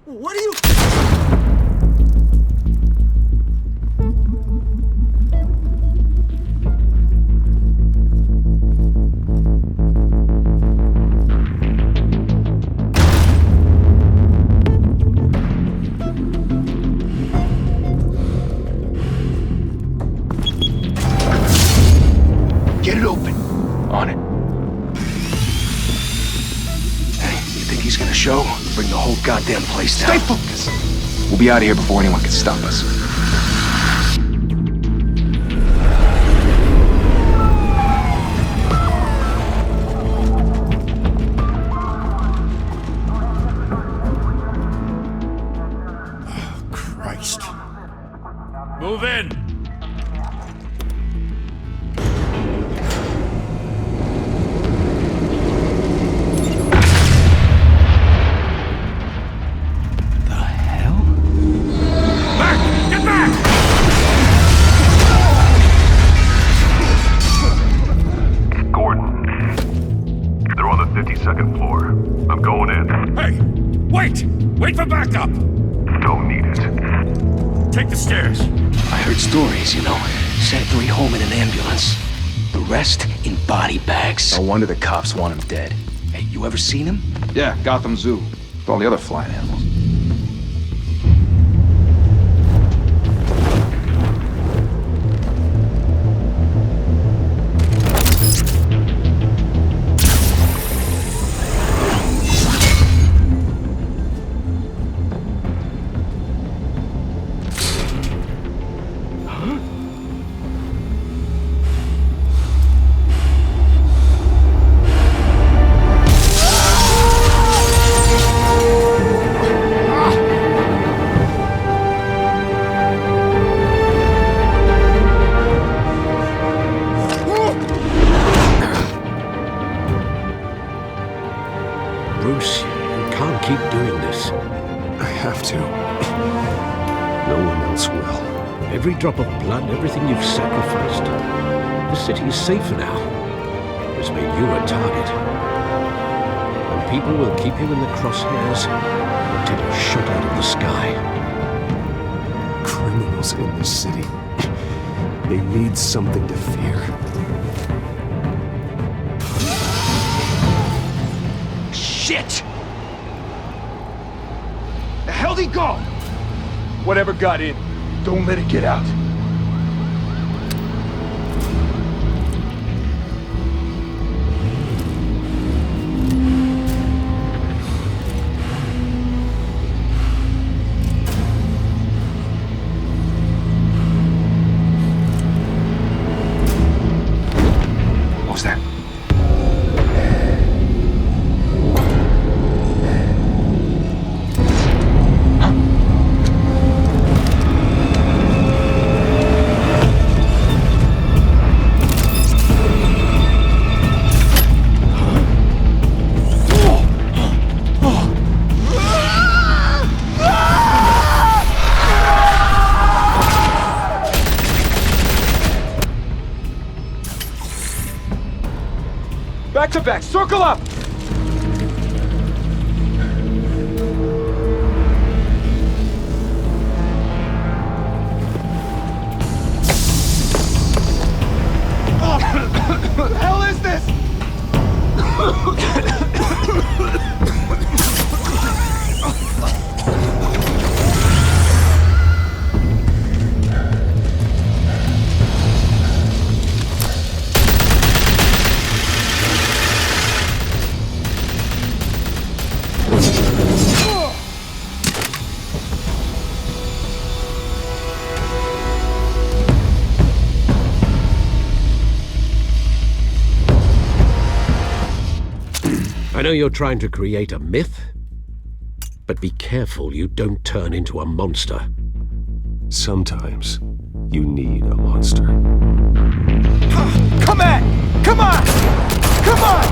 What are you... Get it open. On it. Hey, you think he's gonna show? Bring the whole goddamn place down. Stay focused. We'll be out of here before anyone can stop us. Oh, Christ. Move in! Second floor. I'm going in. Hey! Wait! Wait for backup! Don't need it. Take the stairs. I heard stories, you know. Sent 3 home in an ambulance. The rest in body bags. No wonder the cops want him dead. Hey, you ever seen him? Yeah, Gotham Zoo. With all the other flying animals. Bruce, you can't keep doing this. I have to. No one else will. Every drop of blood, everything you've sacrificed. The city is safer now. It's made you a target. And people will keep you in the crosshairs until you're shot out of the sky. Criminals in this city. They need something to fear. Shit! The hell'd he go? Whatever got in, don't let it get out. What was that? Back to back, circle up! What the hell is this? I know you're trying to create a myth, but be careful you don't turn into a monster. Sometimes you need a monster. Come on! Come on! Come on!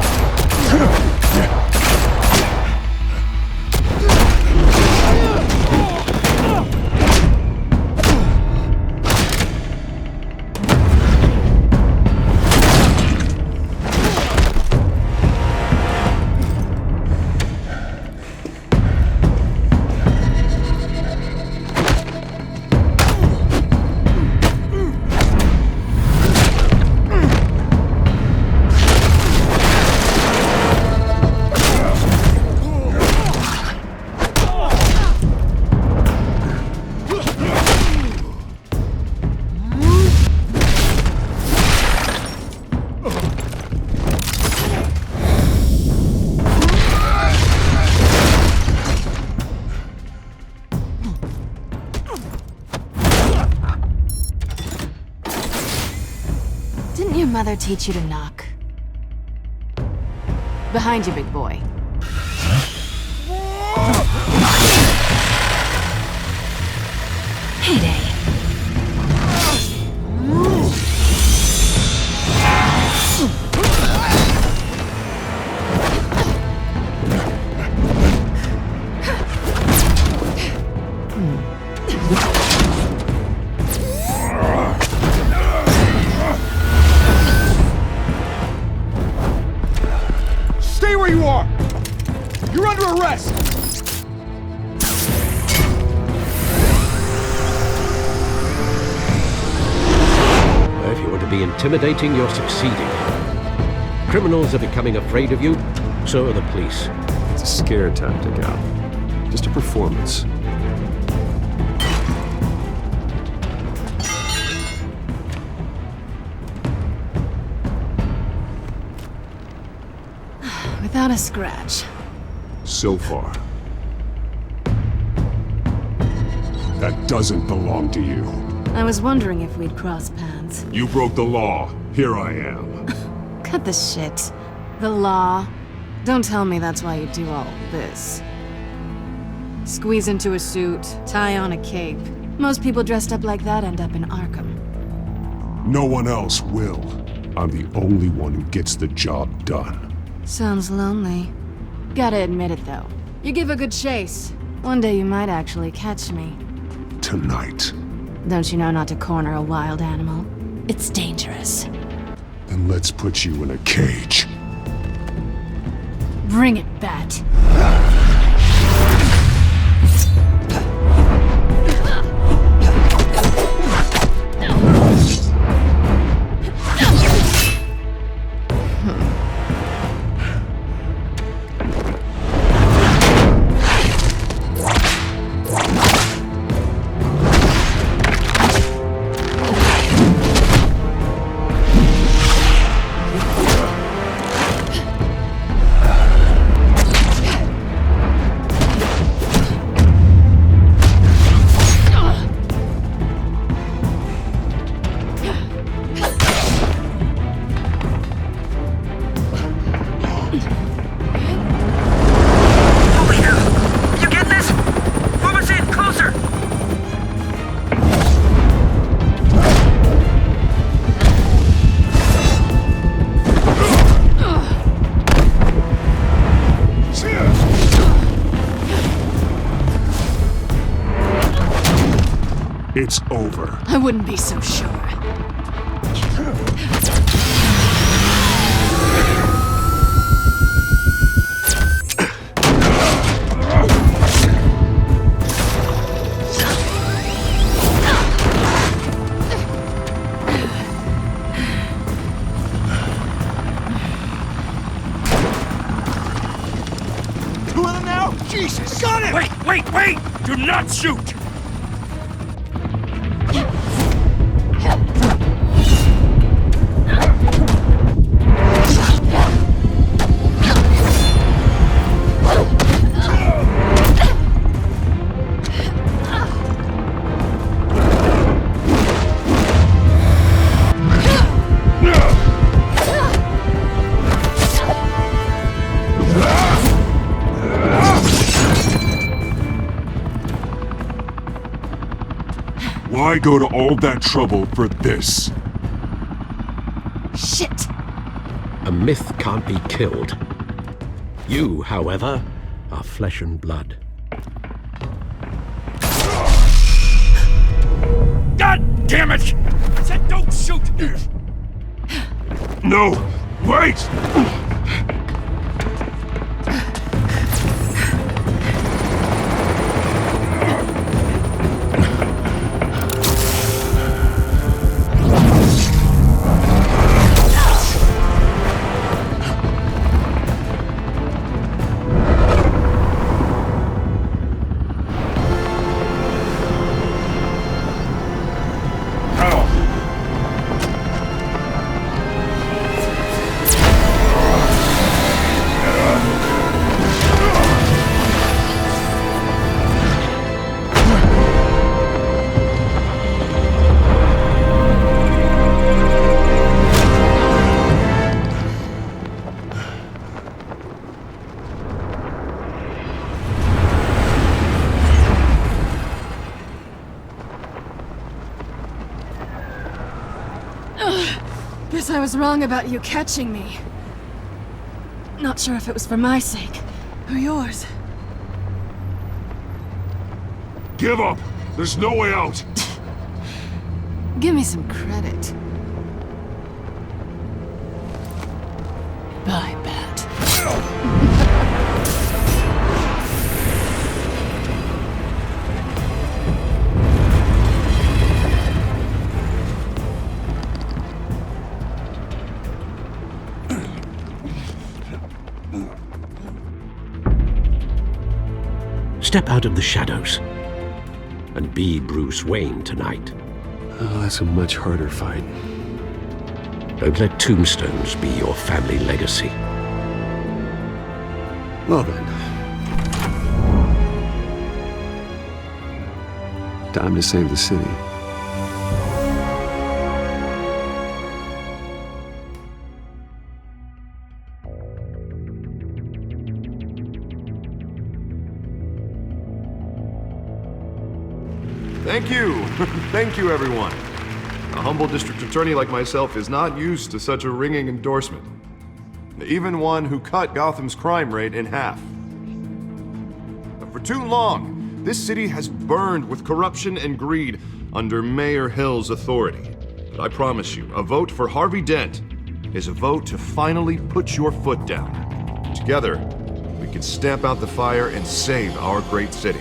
Didn't your mother teach you to knock? Behind you, big boy. Heyday. Stay where you are! You're under arrest! If you want to be intimidating, you're succeeding. Criminals are becoming afraid of you, so are the police. It's a scare tactic, Al. Just a performance. Without a scratch. So far. That doesn't belong to you. I was wondering if we'd cross paths. You broke the law. Here I am. Cut the shit. The law. Don't tell me that's why you do all this. Squeeze into a suit, tie on a cape. Most people dressed up like that end up in Arkham. No one else will. I'm the only one who gets the job done. Sounds lonely. Gotta admit it, though. You give a good chase. One day you might actually catch me. Tonight. Don't you know not to corner a wild animal? It's dangerous. Then let's put you in a cage. Bring it, Bat. It's over. I wouldn't be so sure. Two of them now? Jesus! Got him! Wait! Do not shoot! Why go to all that trouble for this? Shit! A myth can't be killed. You, however, are flesh and blood. God damn it! I said don't shoot! No! Wait! Guess I was wrong about you catching me. Not sure if it was for my sake or yours. Give up! There's no way out! Give me some credit. Bye, Bat. Step out of the shadows and be Bruce Wayne tonight. Oh, that's a much harder fight. Don't let tombstones be your family legacy. Well then. Time to save the city. Thank you. Thank you, everyone. A humble district attorney like myself is not used to such a ringing endorsement. Even one who cut Gotham's crime rate in half. But for too long, this city has burned with corruption and greed under Mayor Hill's authority. But I promise you, a vote for Harvey Dent is a vote to finally put your foot down. Together, we can stamp out the fire and save our great city.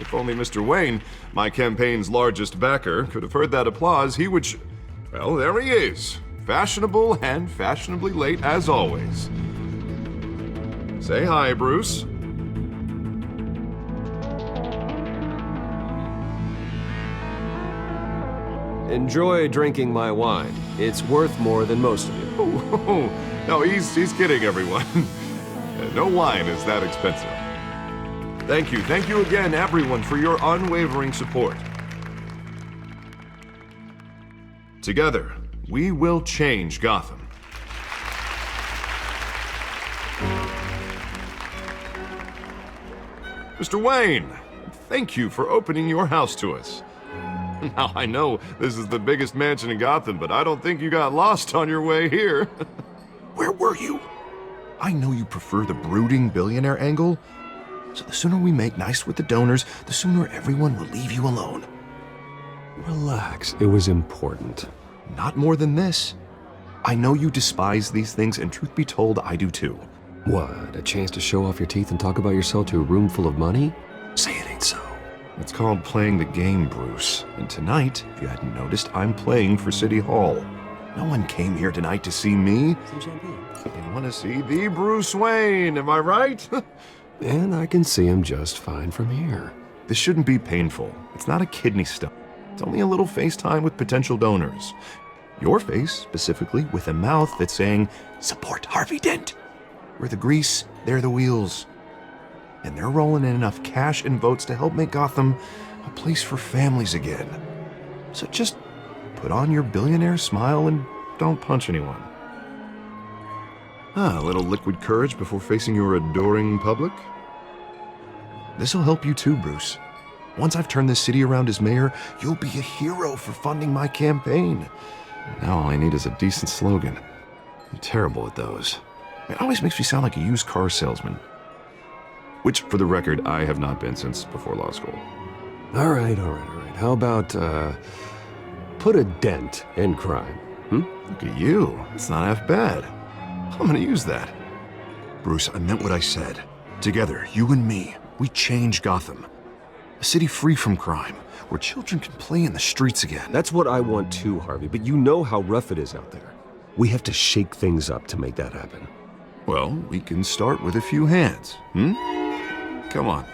If only Mr. Wayne, my campaign's largest backer, could have heard that applause, he would well, there he is. Fashionable and fashionably late as always. Say hi, Bruce. Enjoy drinking my wine. It's worth more than most of you. Oh, no, he's kidding, everyone. No wine is that expensive. Thank you again, everyone, for your unwavering support. Together, we will change Gotham. Mr. Wayne, thank you for opening your house to us. Now, I know this is the biggest mansion in Gotham, but I don't think you got lost on your way here. Where were you? I know you prefer the brooding billionaire angle, so the sooner we make nice with the donors, the sooner everyone will leave you alone. Relax, it was important. Not more than this. I know you despise these things, and truth be told, I do too. What, a chance to show off your teeth and talk about yourself to a room full of money? Say it ain't so. It's called playing the game, Bruce. And tonight, if you hadn't noticed, I'm playing for City Hall. No one came here tonight to see me. Some champagne. They want to see the Bruce Wayne, am I right? And I can see him just fine from here. This shouldn't be painful. It's not a kidney stone. It's only a little FaceTime with potential donors. Your face, specifically, with a mouth that's saying, support Harvey Dent. We're the grease, they're the wheels. And they're rolling in enough cash and votes to help make Gotham a place for families again. So just put on your billionaire smile and don't punch anyone. A little liquid courage before facing your adoring public. This'll help you too, Bruce. Once I've turned this city around as mayor, you'll be a hero for funding my campaign. Now all I need is a decent slogan. I'm terrible at those. It always makes me sound like a used car salesman. Which, for the record, I have not been since before law school. All right. How about, put a dent in crime, Look at you. It's not half bad. I'm gonna use that. Bruce, I meant what I said. Together, you and me, we change Gotham. A city free from crime, where children can play in the streets again. That's what I want too, Harvey, but you know how rough it is out there. We have to shake things up to make that happen. Well, we can start with a few hands, Come on.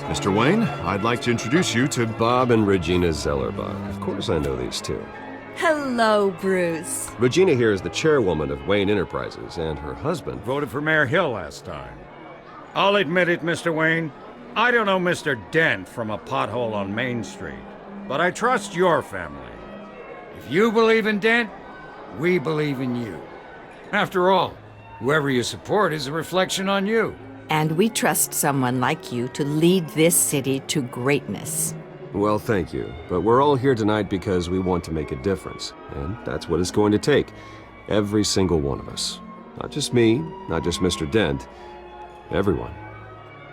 Mr. Wayne, I'd like to introduce you to Bob and Regina Zellerbach. Of course I know these two. Hello, Bruce. Regina here is the chairwoman of Wayne Enterprises, and her husband... Voted for Mayor Hill last time. I'll admit it, Mr. Wayne. I don't know Mr. Dent from a pothole on Main Street, but I trust your family. If you believe in Dent, we believe in you. After all, whoever you support is a reflection on you. And we trust someone like you to lead this city to greatness. Well, thank you. But we're all here tonight because we want to make a difference. And that's what it's going to take. Every single one of us. Not just me, not just Mr. Dent. Everyone.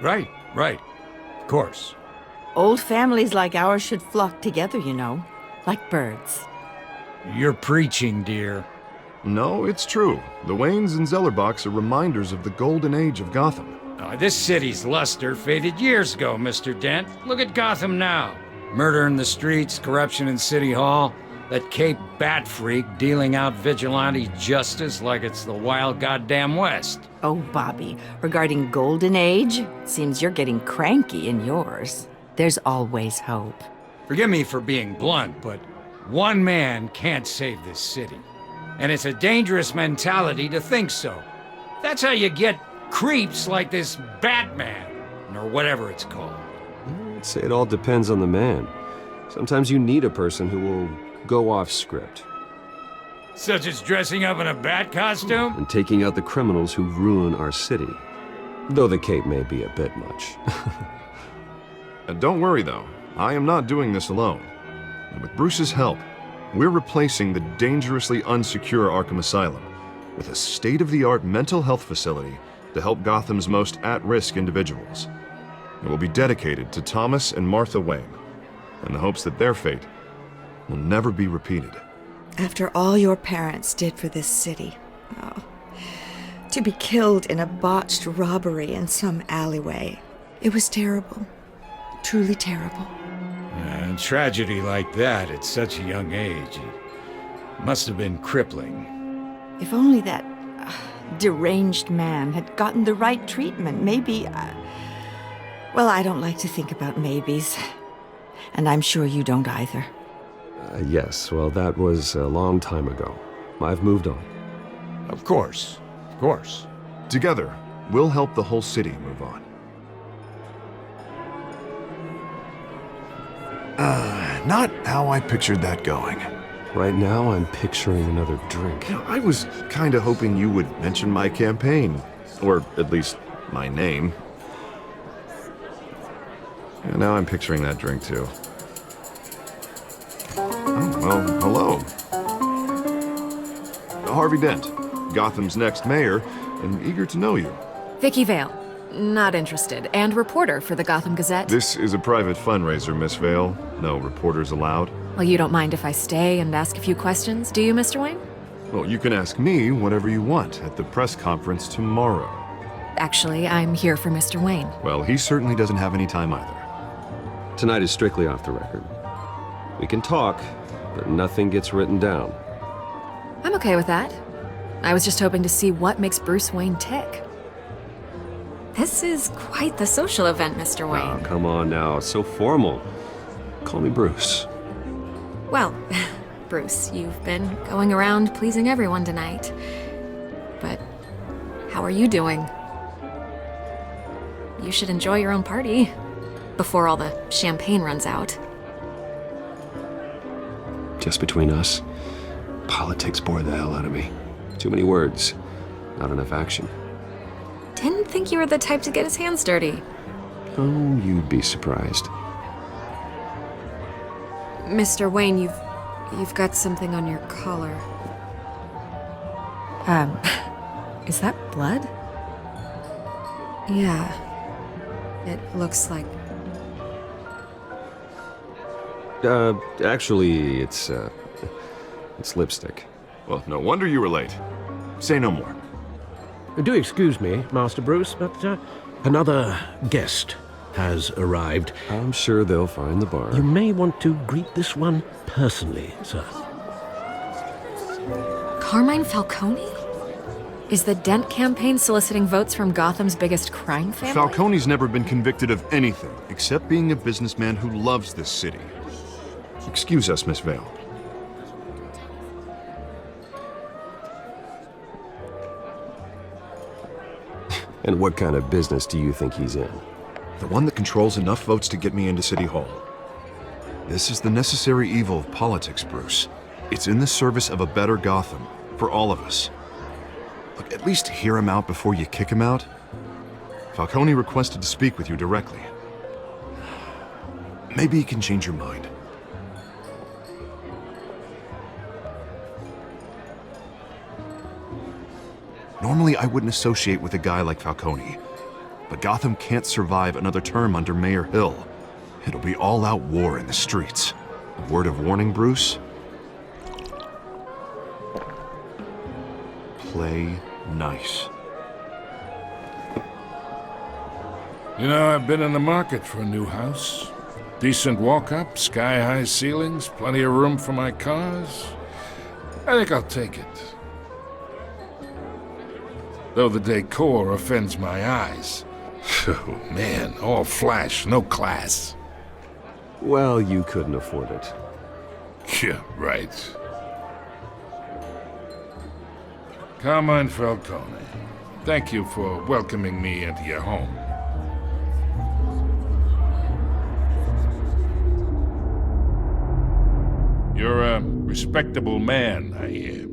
Right. Of course. Old families like ours should flock together, you know. Like birds. You're preaching, dear. No, it's true. The Waynes and Zellerbachs are reminders of the golden age of Gotham. This city's luster faded years ago, Mr. Dent. Look at Gotham now. Murder in the streets, corruption in City Hall, that Cape Bat freak dealing out vigilante justice like it's the wild goddamn West. Oh, Bobby, regarding Golden Age, seems you're getting cranky in yours. There's always hope. Forgive me for being blunt, but one man can't save this city. And it's a dangerous mentality to think so. That's how you get creeps like this Batman, or whatever it's called. I'd say it all depends on the man. Sometimes you need a person who will go off script. Such as dressing up in a bat costume? And taking out the criminals who ruin our city. Though the cape may be a bit much. Don't worry, though. I am not doing this alone. And with Bruce's help, we're replacing the dangerously unsecure Arkham Asylum with a state-of-the-art mental health facility to help Gotham's most at-risk individuals. It will be dedicated to Thomas and Martha Wayne, in the hopes that their fate will never be repeated. After all your parents did for this city, to be killed in a botched robbery in some alleyway, it was terrible. Truly terrible. A tragedy like that at such a young age, it must have been crippling. If only that deranged man had gotten the right treatment, maybe... well, I don't like to think about maybes. And I'm sure you don't either. Yes, well, that was a long time ago. I've moved on. Of course. Together, we'll help the whole city move on. Not how I pictured that going. Right now, I'm picturing another drink. You know, I was kind of hoping you would mention my campaign. Or at least my name. And now I'm picturing that drink, too. Oh, well, hello. Harvey Dent, Gotham's next mayor, and eager to know you. Vicky Vale. Not interested. And reporter for the Gotham Gazette. This is a private fundraiser, Miss Vale. No reporters allowed. Well, you don't mind if I stay and ask a few questions, do you, Mr. Wayne? Well, you can ask me whatever you want at the press conference tomorrow. Actually, I'm here for Mr. Wayne. Well, he certainly doesn't have any time either. Tonight is strictly off the record. We can talk, but nothing gets written down. I'm okay with that. I was just hoping to see what makes Bruce Wayne tick. This is quite the social event, Mr. Wayne. Oh, come on now. It's so formal. Call me Bruce. Well, Bruce, you've been going around pleasing everyone tonight. But how are you doing? You should enjoy your own party before all the champagne runs out. Just between us, politics bore the hell out of me. Too many words, not enough action. Didn't think you were the type to get his hands dirty. Oh, you'd be surprised. Mr. Wayne, you've got something on your collar. Is that blood? Yeah. It looks like... Actually, it's lipstick. Well, no wonder you were late. Say no more. Do excuse me, Master Bruce, but another guest has arrived. I'm sure they'll find the bar. You may want to greet this one personally, sir. Carmine Falcone? Is the Dent campaign soliciting votes from Gotham's biggest crime family? Falcone's never been convicted of anything, except being a businessman who loves this city. Excuse us, Miss Vale. And what kind of business do you think he's in? The one that controls enough votes to get me into City Hall. This is the necessary evil of politics, Bruce. It's in the service of a better Gotham, for all of us. Look, at least hear him out before you kick him out. Falcone requested to speak with you directly. Maybe he can change your mind. Normally, I wouldn't associate with a guy like Falcone. But Gotham can't survive another term under Mayor Hill. It'll be all-out war in the streets. A word of warning, Bruce? Play nice. You know, I've been in the market for a new house. Decent walk-up, sky-high ceilings, plenty of room for my cars. I think I'll take it. Though the decor offends my eyes. Oh, man, all flash, no class. Well, you couldn't afford it. Yeah, right. Carmine Falcone, thank you for welcoming me into your home. You're a respectable man, I hear.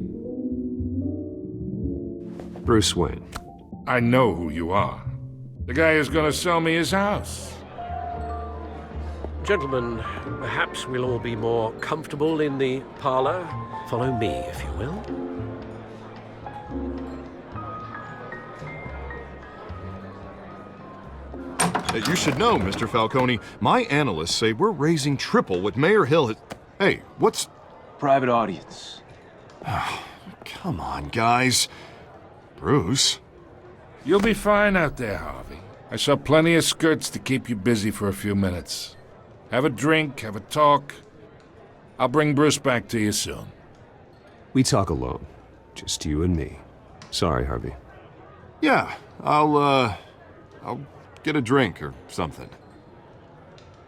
Bruce Wayne. I know who you are. The guy who's gonna sell me his house. Gentlemen, perhaps we'll all be more comfortable in the parlor. Follow me, if you will. You should know, Mr. Falcone, my analysts say we're raising triple what Mayor Hill has... Hey, what's... Private audience. Oh, come on, guys. Bruce? You'll be fine out there, Harvey. I saw plenty of skirts to keep you busy for a few minutes. Have a drink, have a talk. I'll bring Bruce back to you soon. We talk alone. Just you and me. Sorry, Harvey. Yeah, I'll get a drink or something.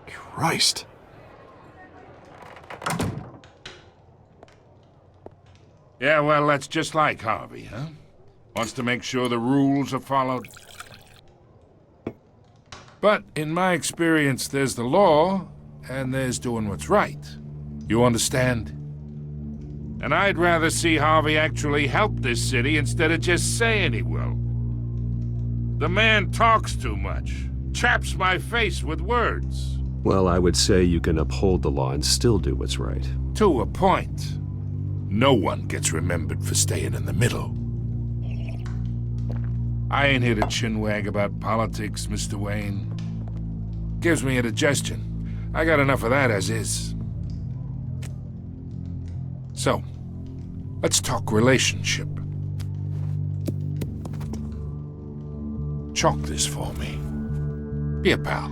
Christ. Yeah, well, that's just like Harvey, huh? Wants to make sure the rules are followed. But in my experience, there's the law, and there's doing what's right. You understand? And I'd rather see Harvey actually help this city instead of just saying he will. The man talks too much, chaps my face with words. Well, I would say you can uphold the law and still do what's right. To a point. No one gets remembered for staying in the middle. I ain't here to chinwag about politics, Mr. Wayne. Gives me indigestion. I got enough of that as is. So, let's talk relationship. Chalk this for me. Be a pal.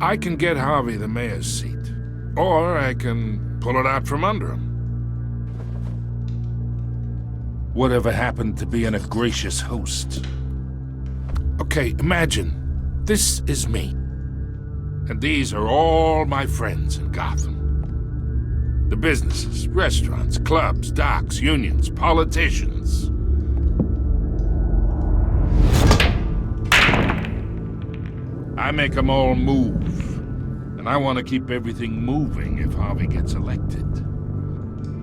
I can get Harvey the mayor's seat, or I can pull it out from under him. Whatever happened to being a gracious host? Okay, imagine this is me, and these are all my friends in Gotham. The businesses, restaurants, clubs, docks, unions, politicians. I make them all move, and I want to keep everything moving if Harvey gets elected.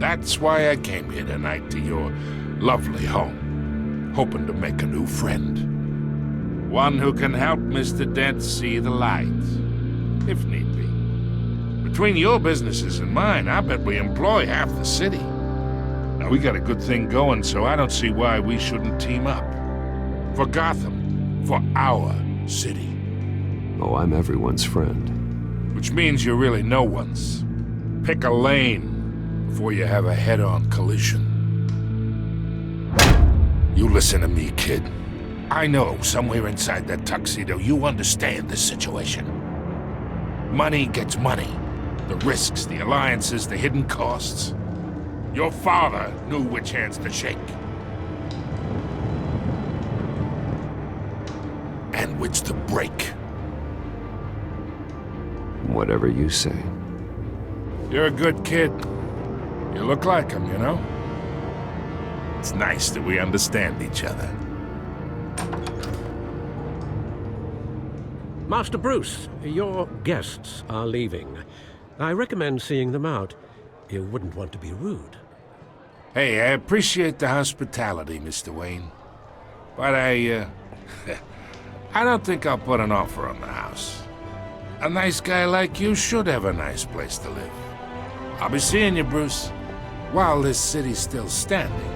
That's why I came here tonight to your lovely home, hoping to make a new friend. One who can help Mr. Dent see the light, if need be. Between your businesses and mine, I bet we employ half the city. Now, we got a good thing going, so I don't see why we shouldn't team up. For Gotham, for our city. Oh, I'm everyone's friend. Which means you're really no one's. Pick a lane before you have a head-on collision. You listen to me, kid. I know somewhere inside that tuxedo you understand the situation. Money gets money. The risks, the alliances, the hidden costs. Your father knew which hands to shake. And which to break. Whatever you say. You're a good kid. You look like him, you know? It's nice that we understand each other. Master Bruce, your guests are leaving. I recommend seeing them out. You wouldn't want to be rude. Hey, I appreciate the hospitality, Mr. Wayne. But I don't think I'll put an offer on the house. A nice guy like you should have a nice place to live. I'll be seeing you, Bruce, while this city's still standing.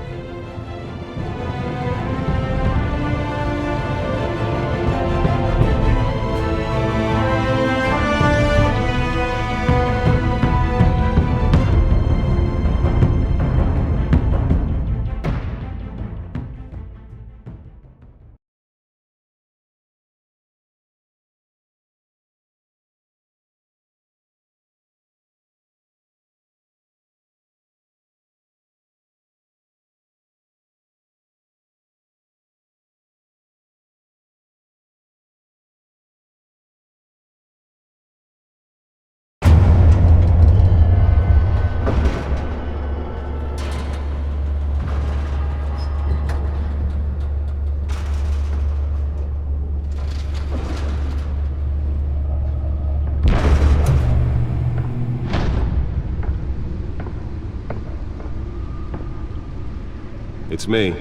It's me.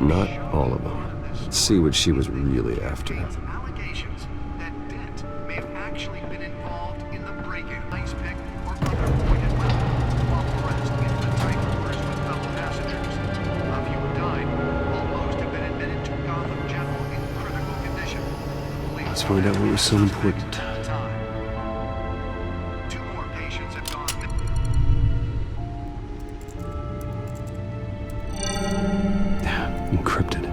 Not all of them. Let's see what she was really after. Allegations that Dent may have actually been involved in the break-in, ice pick, or other pointed weapon while arresting the tight orders with fellow passengers. A few have died, while most have been admitted to Gotham General in critical condition. Let's find out what was so important. Two more patients have gone. Encrypted.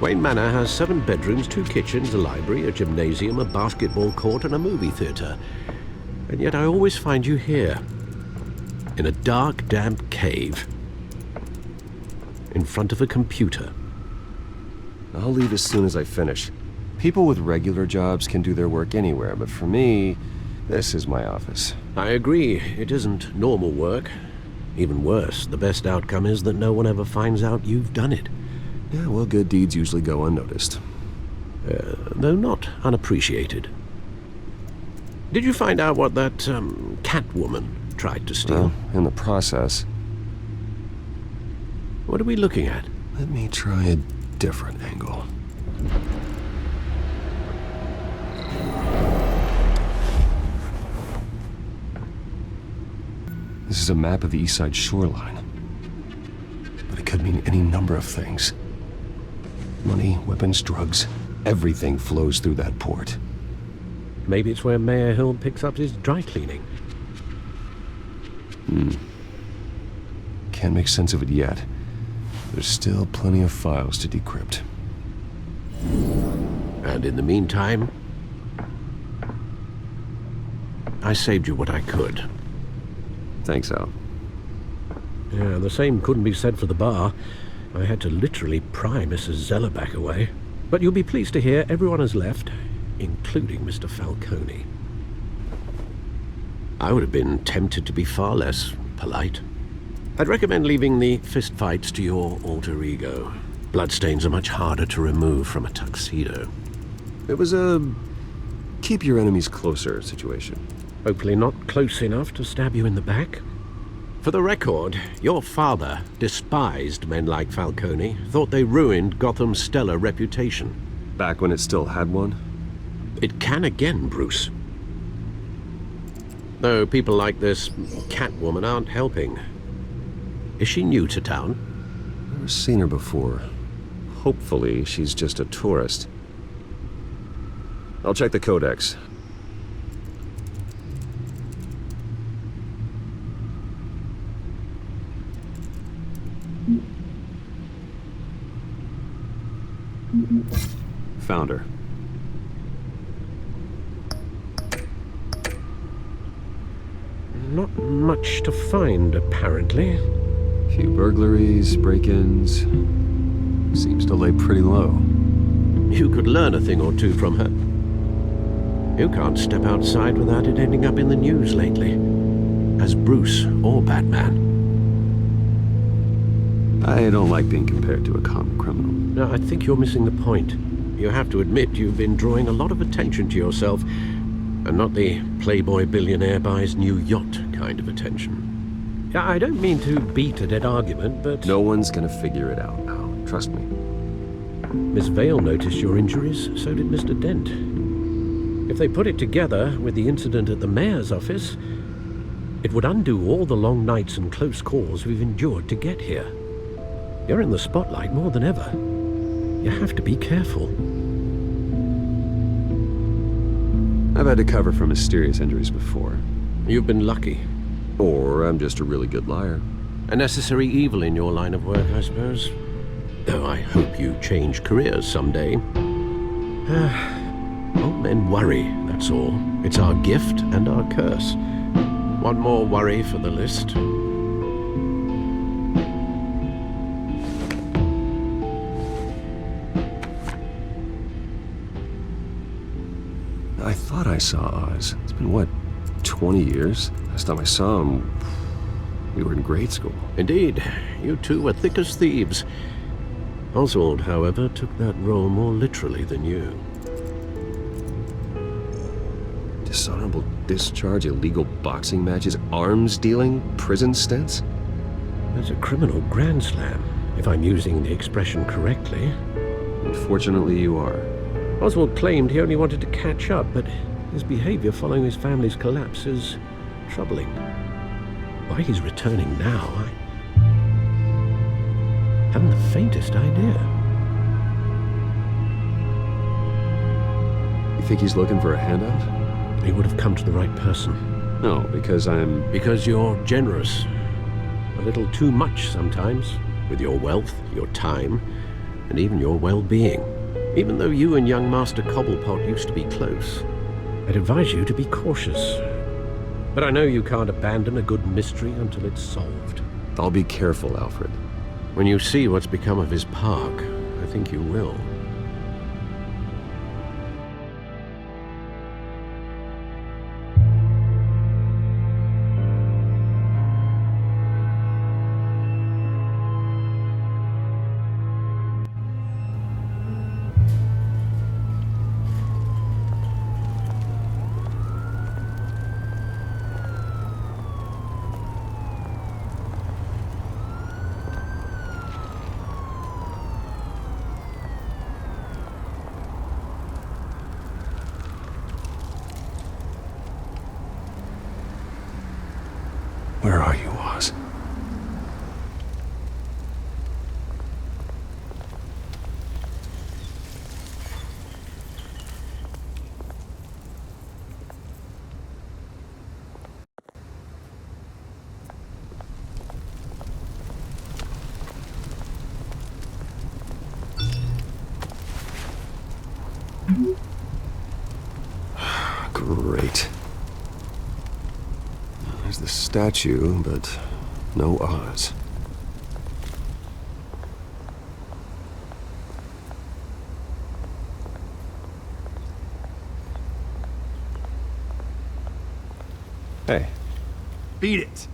Wayne Manor has 7 bedrooms, 2 kitchens, a library, a gymnasium, a basketball court, and a movie theater. And yet I always find you here, in a dark, damp cave, in front of a computer. I'll leave as soon as I finish. People with regular jobs can do their work anywhere, but for me, this is my office. I agree, it isn't normal work. Even worse, the best outcome is that no one ever finds out you've done it. Yeah, well, good deeds usually go unnoticed. Though not unappreciated. Did you find out what that, Catwoman tried to steal? Well, in the process. What are we looking at? Let me try a different angle. This is a map of the East Side shoreline. But it could mean any number of things. Money, weapons, drugs, everything flows through that port. Maybe it's where Mayor Hill picks up his dry cleaning. Can't make sense of it yet. There's still plenty of files to decrypt. And in the meantime, I saved you what I could. Thanks, Al. Yeah, the same couldn't be said for the bar. I had to literally pry Mrs. Zellerback away. But you'll be pleased to hear everyone has left, including Mr. Falcone. I would have been tempted to be far less polite. I'd recommend leaving the fistfights to your alter ego. Bloodstains are much harder to remove from a tuxedo. It was a keep your enemies closer situation. Hopefully not close enough to stab you in the back. For the record, your father despised men like Falcone, thought they ruined Gotham's stellar reputation. Back when it still had one? It can again, Bruce. Though people like this Catwoman aren't helping. Is she new to town? Never seen her before. Hopefully, she's just a tourist. I'll check the codex. Found her. Not much to find, apparently. Few burglaries, break-ins. Seems to lay pretty low. You could learn a thing or two from her. You can't step outside without it ending up in the news lately. As Bruce or Batman. I don't like being compared to a common criminal. No, I think you're missing the point. You have to admit you've been drawing a lot of attention to yourself, and not the playboy billionaire buys new yacht kind of attention. I don't mean to beat a dead argument, but... No one's gonna figure it out now. Trust me. Miss Vale noticed your injuries, so did Mr. Dent. If they put it together with the incident at the mayor's office, it would undo all the long nights and close calls we've endured to get here. You're in the spotlight more than ever. You have to be careful. I've had to cover for mysterious injuries before. You've been lucky. Or I'm just a really good liar. A necessary evil in your line of work, I suppose. Though I hope you change careers someday. Old men worry, that's all. It's our gift and our curse. One more worry for the list. I thought I saw Oz. It's been, what, 20 years? Last time I saw him, we were in grade school. Indeed. You two were thick as thieves. Oswald, however, took that role more literally than you. Dishonorable discharge, illegal boxing matches, arms dealing, prison stints? That's a criminal grand slam, if I'm using the expression correctly. Unfortunately, you are. Oswald claimed he only wanted to catch up, but his behavior following his family's collapse is troubling. Why he's returning now, I haven't the faintest idea. You think he's looking for a handout? He would have come to the right person. No, because I'm... Because you're generous. A little too much sometimes, with your wealth, your time, and even your well-being. Even though you and young Master Cobblepot used to be close, I'd advise you to be cautious. But I know you can't abandon a good mystery until it's solved. I'll be careful, Alfred. When you see what's become of his park, I think you will. Where are you, Oz? Great. There's the statue, but no Oz. Hey. Beat it.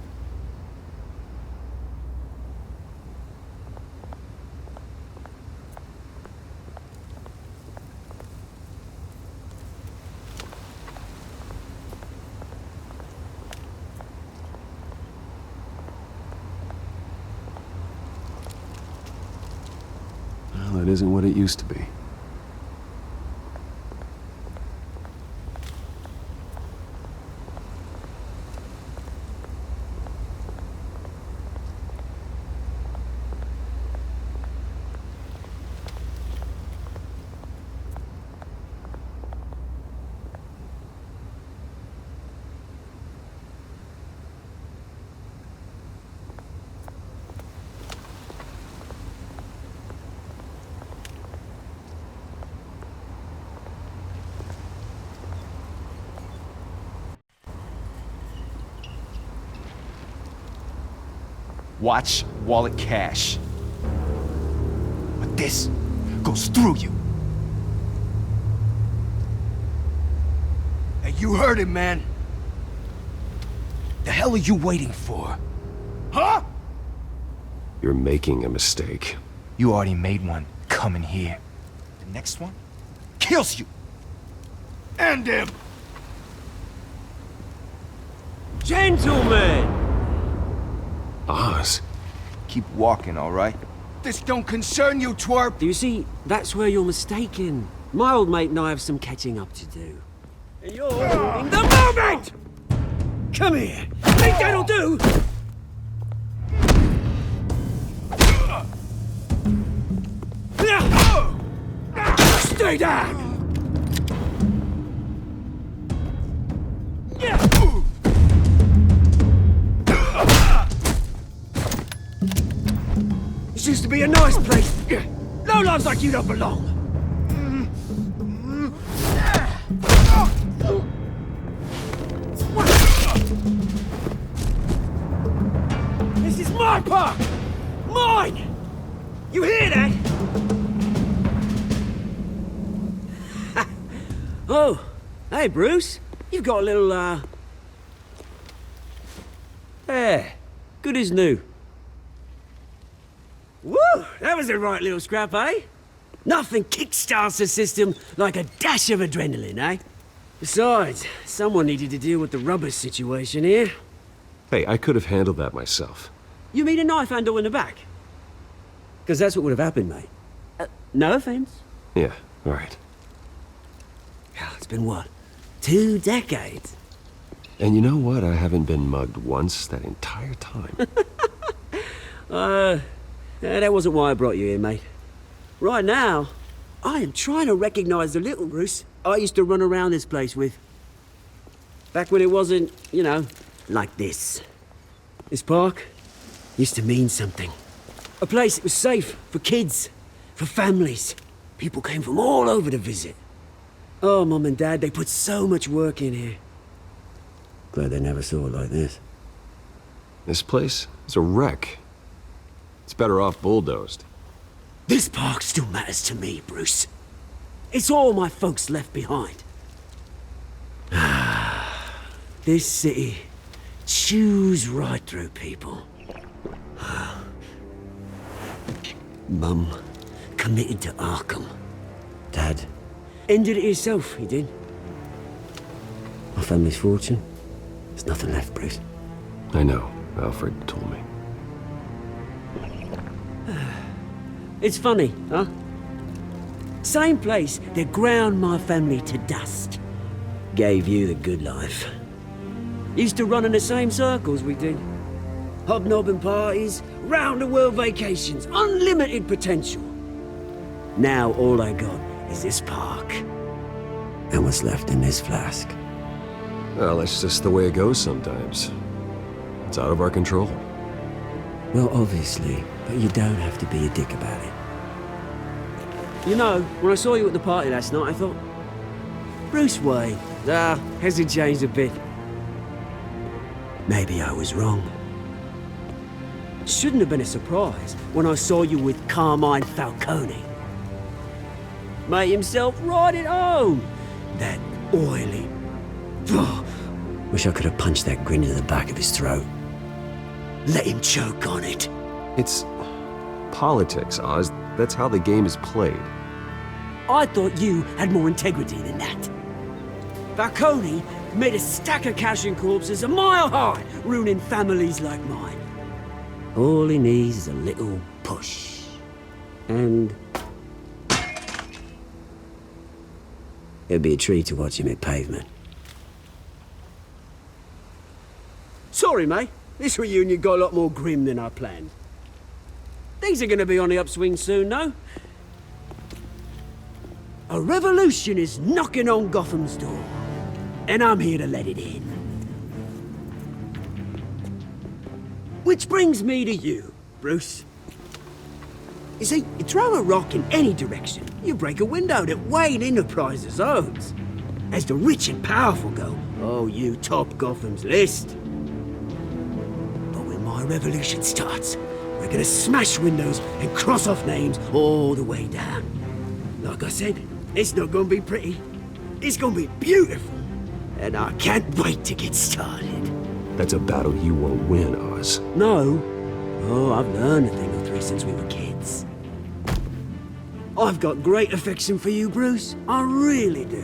isn't what it used to be. Watch wallet cash. But this goes through you. Hey, you heard it, man. The hell are you waiting for? Huh? You're making a mistake. You already made one coming here. The next one kills you. And him. Gentlemen! Oz. Keep walking, all right? This don't concern you, twerp! Do you see, that's where you're mistaken. My old mate and I have some catching up to do. And you're ruining the moment! Come here! Think that'll do? Stay down! This used to be a nice place. Lowlifes like you don't belong. This is my park! Mine! You hear that? Oh, hey Bruce. You've got a little, There. Good as new. Woo! That was a right little scrap, eh? Nothing kickstarts the system like a dash of adrenaline, eh? Besides, someone needed to deal with the rubber situation here. Hey, I could have handled that myself. You mean a knife handle in the back? Because that's what would have happened, mate. No offense. Yeah, all right. It's been what? 2 decades? And you know what? I haven't been mugged once that entire time. That wasn't why I brought you here, mate. Right now, I am trying to recognize the little Bruce I used to run around this place with. Back when it wasn't, you know, like this. This park used to mean something. A place that was safe for kids, for families. People came from all over to visit. Oh, Mum and Dad, they put so much work in here. Glad they never saw it like this. This place is a wreck. It's better off bulldozed. This park still matters to me, Bruce. It's all my folks left behind. This city chews right through people. Mum committed to Arkham. Dad ended it himself, he did. My family's fortune. There's nothing left, Bruce. I know. Alfred told me. It's funny, huh? Same place that ground my family to dust. Gave you the good life. Used to run in the same circles we did. Hobnobbing parties, round-the-world vacations, unlimited potential. Now all I got is this park. And what's left in this flask. Well, that's just the way it goes sometimes. It's out of our control. Well, obviously, but you don't have to be a dick about it. You know, when I saw you at the party last night, I thought, Bruce Wayne, hasn't changed a bit. Maybe I was wrong. Shouldn't have been a surprise when I saw you with Carmine Falcone. Made himself right at home. That oily... Wish I could have punched that grin into the back of his throat. Let him choke on it. It's politics, Oz. That's how the game is played. I thought you had more integrity than that. Falcone made a stack of cash and corpses a mile high, ruining families like mine. All he needs is a little push. And It'd be a treat to watch him hit pavement. Sorry, mate. This reunion got a lot more grim than I planned. Things are gonna be on the upswing soon, no? A revolution is knocking on Gotham's door, and I'm here to let it in. Which brings me to you, Bruce. You see, you throw a rock in any direction, you break a window that Wayne Enterprises owns. As the rich and powerful go, oh, you top Gotham's list. But when my revolution starts, we're gonna smash windows and cross off names all the way down. Like I said, it's not gonna be pretty. It's gonna be beautiful. And I can't wait to get started. That's a battle you won't win, Oz. No. Oh, I've learned a thing or three since we were kids. I've got great affection for you, Bruce. I really do.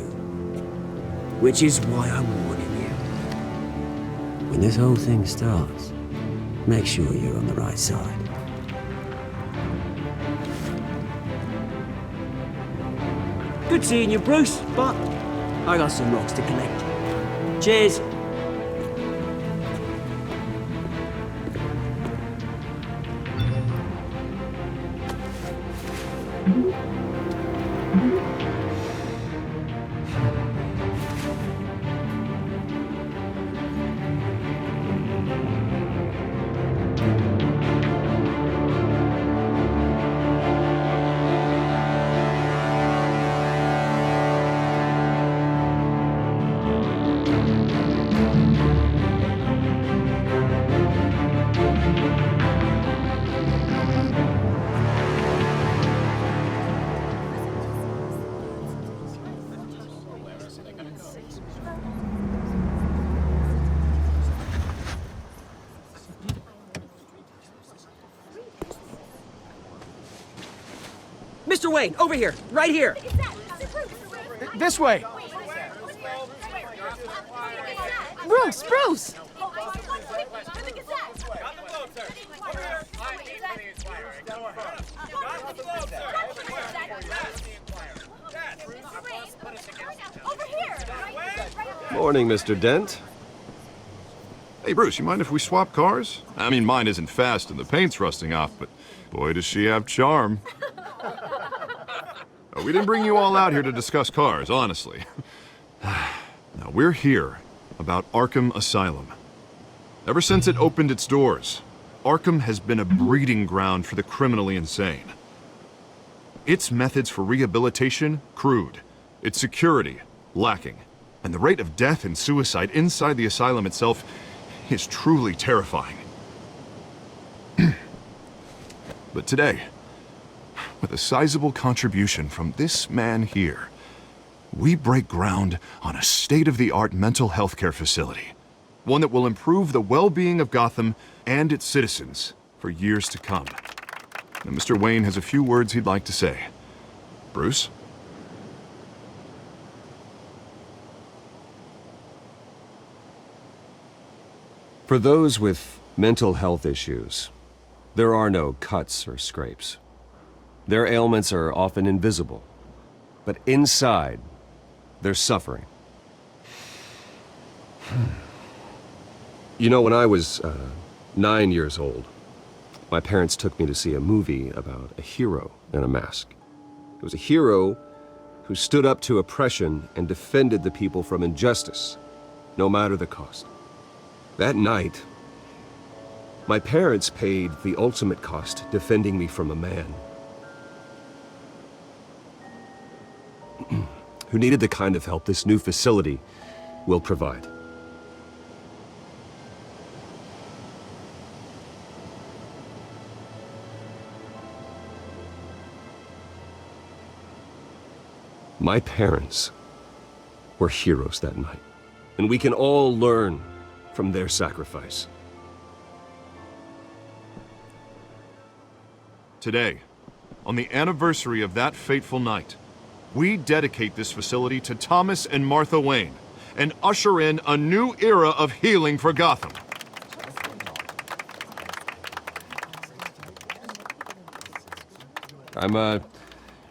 Which is why I'm warning you. When this whole thing starts, make sure you're on the right side. Good seeing you, Bruce, but I got some rocks to collect. Cheers. Mr. Wayne, over here, right here. This way. Bruce! Morning, Mr. Dent. Hey, Bruce, you mind if we swap cars? I mean, mine isn't fast and the paint's rusting off, but boy, does she have charm. We didn't bring you all out here to discuss cars, honestly. Now, we're here about Arkham Asylum. Ever since it opened its doors, Arkham has been a breeding ground for the criminally insane. Its methods for rehabilitation, crude. Its security, lacking. And the rate of death and suicide inside the asylum itself is truly terrifying. But today, with a sizable contribution from this man here, we break ground on a state-of-the-art mental health care facility. One that will improve the well-being of Gotham and its citizens for years to come. And Mr. Wayne has a few words he'd like to say. Bruce? For those with mental health issues, there are no cuts or scrapes. Their ailments are often invisible, but inside, they're suffering. You know, when I was 9 years old, my parents took me to see a movie about a hero in a mask. It was a hero who stood up to oppression and defended the people from injustice, no matter the cost. That night, my parents paid the ultimate cost defending me from a man who needed the kind of help this new facility will provide. My parents were heroes that night, and we can all learn from their sacrifice. Today, on the anniversary of that fateful night, we dedicate this facility to Thomas and Martha Wayne and usher in a new era of healing for Gotham. I'm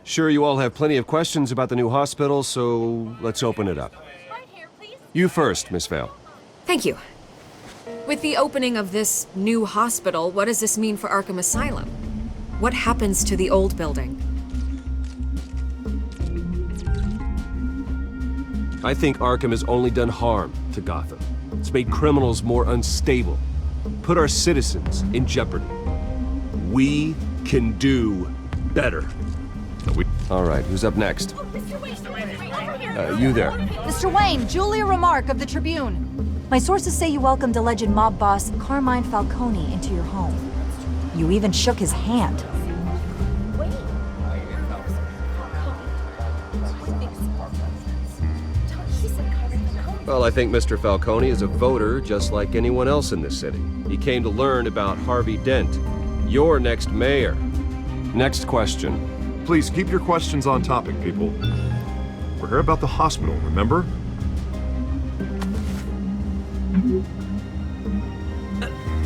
Sure, you all have plenty of questions about the new hospital, so let's open it up. You first, Miss Vale. Thank you. With the opening of this new hospital, what does this mean for Arkham Asylum? What happens to the old building? I think Arkham has only done harm to Gotham. It's made criminals more unstable, put our citizens in jeopardy. We can do better. All right, who's up next? You there. Mr. Wayne, Julia Remark of the Tribune. My sources say you welcomed alleged mob boss Carmine Falcone into your home. You even shook his hand. Well, I think Mr. Falcone is a voter just like anyone else in this city. He came to learn about Harvey Dent, your next mayor. Next question. Please keep your questions on topic, people. We're here about the hospital, remember?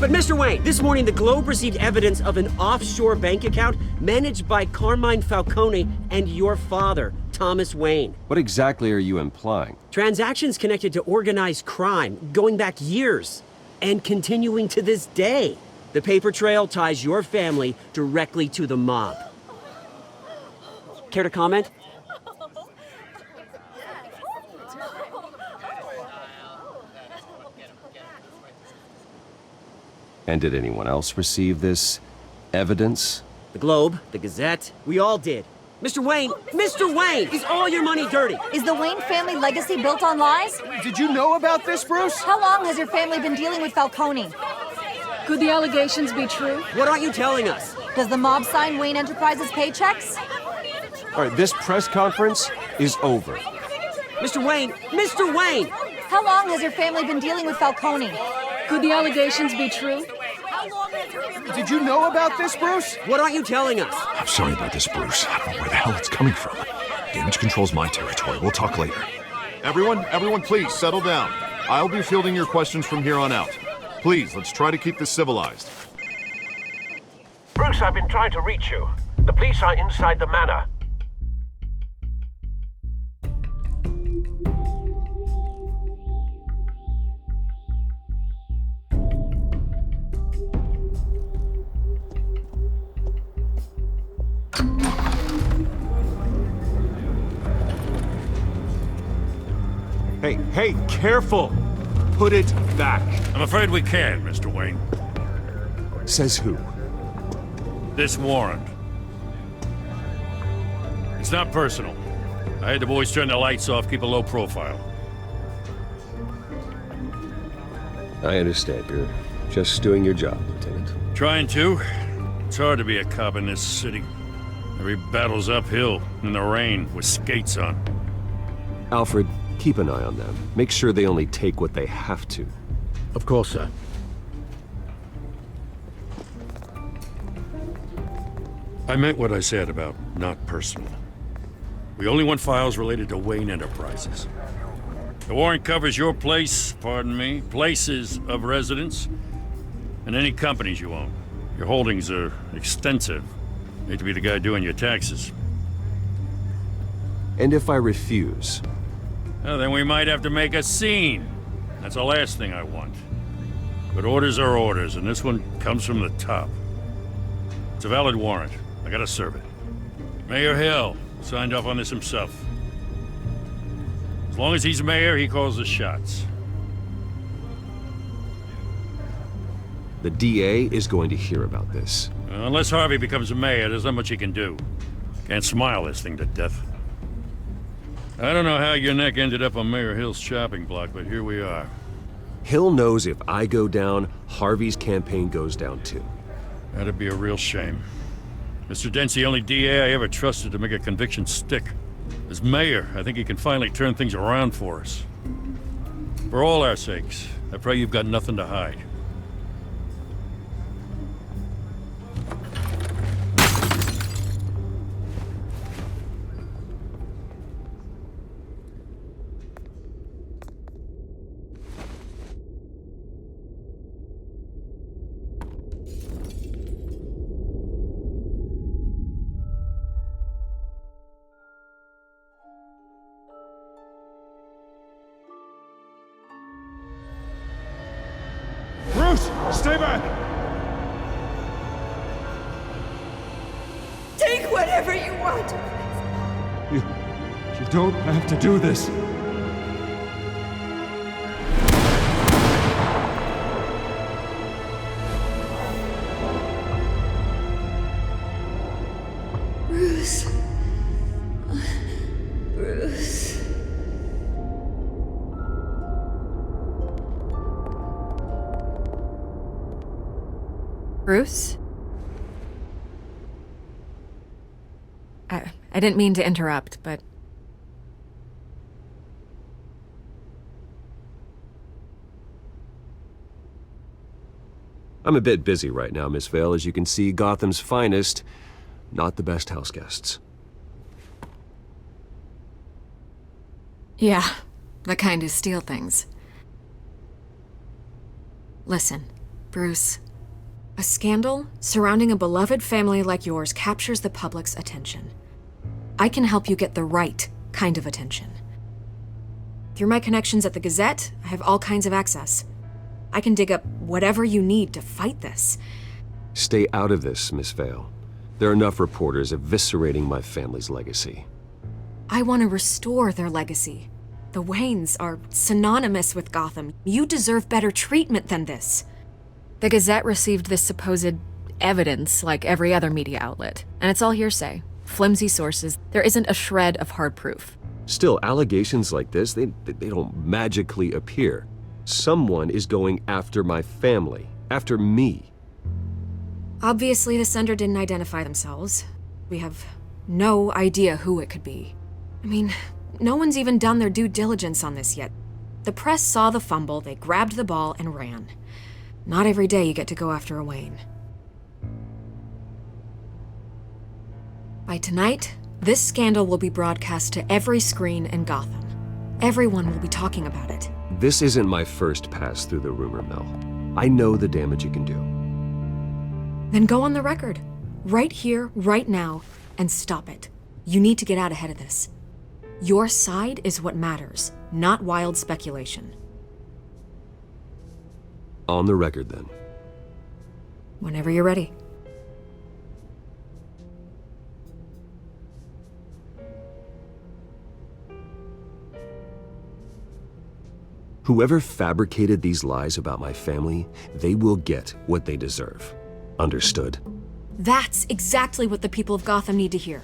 But Mr. Wayne, this morning the Globe received evidence of an offshore bank account managed by Carmine Falcone and your father, Thomas Wayne. What exactly are you implying? Transactions connected to organized crime, going back years, and continuing to this day. The paper trail ties your family directly to the mob. Care to comment? And did anyone else receive this evidence? The Globe, the Gazette, we all did. Mr. Wayne, is all your money dirty? Is the Wayne family legacy built on lies? Did you know about this, Bruce? How long has your family been dealing with Falcone? Could the allegations be true? What aren't you telling us? Does the mob sign Wayne Enterprises paychecks? All right, this press conference is over. Mr. Wayne! How long has your family been dealing with Falcone? Could the allegations be true? Did you know about this, Bruce? What aren't you telling us? I'm sorry about this, Bruce. I don't know where the hell it's coming from. Damage control's my territory. We'll talk later. Everyone, please settle down. I'll be fielding your questions from here on out. Please, let's try to keep this civilized. Bruce, I've been trying to reach you. The police are inside the manor. Hey, careful! Put it back. I'm afraid we can't, Mr. Wayne. Says who? This warrant. It's not personal. I had the boys turn the lights off, keep a low profile. I understand. You're just doing your job, Lieutenant. Trying to. It's hard to be a cop in this city. Every battle's uphill, in the rain, with skates on. Alfred, keep an eye on them. Make sure they only take what they have to. Of course, sir. I meant what I said about not personal. We only want files related to Wayne Enterprises. The warrant covers your place, pardon me, places of residence, and any companies you own. Your holdings are extensive. Hate to be the guy doing your taxes. And if I refuse? Well, then we might have to make a scene. That's the last thing I want. But orders are orders, and this one comes from the top. It's a valid warrant. I gotta serve it. Mayor Hill signed off on this himself. As long as he's mayor, he calls the shots. The DA is going to hear about this. Unless Harvey becomes a mayor, there's not much he can do. Can't smile this thing to death. I don't know how your neck ended up on Mayor Hill's chopping block, but here we are. Hill knows if I go down, Harvey's campaign goes down too. That'd be a real shame. Mr. Dent's the only DA I ever trusted to make a conviction stick. As mayor, I think he can finally turn things around for us. For all our sakes, I pray you've got nothing to hide. Stay back! Take whatever you want. You don't have to do this. Bruce. Bruce. Bruce? I didn't mean to interrupt, but... I'm a bit busy right now, Miss Vale. As you can see, Gotham's finest, not the best house guests. Yeah, the kind who steal things. Listen, Bruce. A scandal surrounding a beloved family like yours captures the public's attention. I can help you get the right kind of attention. Through my connections at the Gazette, I have all kinds of access. I can dig up whatever you need to fight this. Stay out of this, Miss Vale. There are enough reporters eviscerating my family's legacy. I want to restore their legacy. The Waynes are synonymous with Gotham. You deserve better treatment than this. The Gazette received this supposed evidence like every other media outlet, and it's all hearsay. Flimsy sources. There isn't a shred of hard proof. Still, allegations like this, they don't magically appear. Someone is going after my family, after me. Obviously, the sender didn't identify themselves. We have no idea who it could be. I mean, no one's even done their due diligence on this yet. The press saw the fumble, they grabbed the ball and ran. Not every day you get to go after a Wayne. By tonight, this scandal will be broadcast to every screen in Gotham. Everyone will be talking about it. This isn't my first pass through the rumor mill. I know the damage it can do. Then go on the record. Right here, right now, and stop it. You need to get out ahead of this. Your side is what matters, not wild speculation. On the record, then. Whenever you're ready. Whoever fabricated these lies about my family, they will get what they deserve. Understood? That's exactly what the people of Gotham need to hear.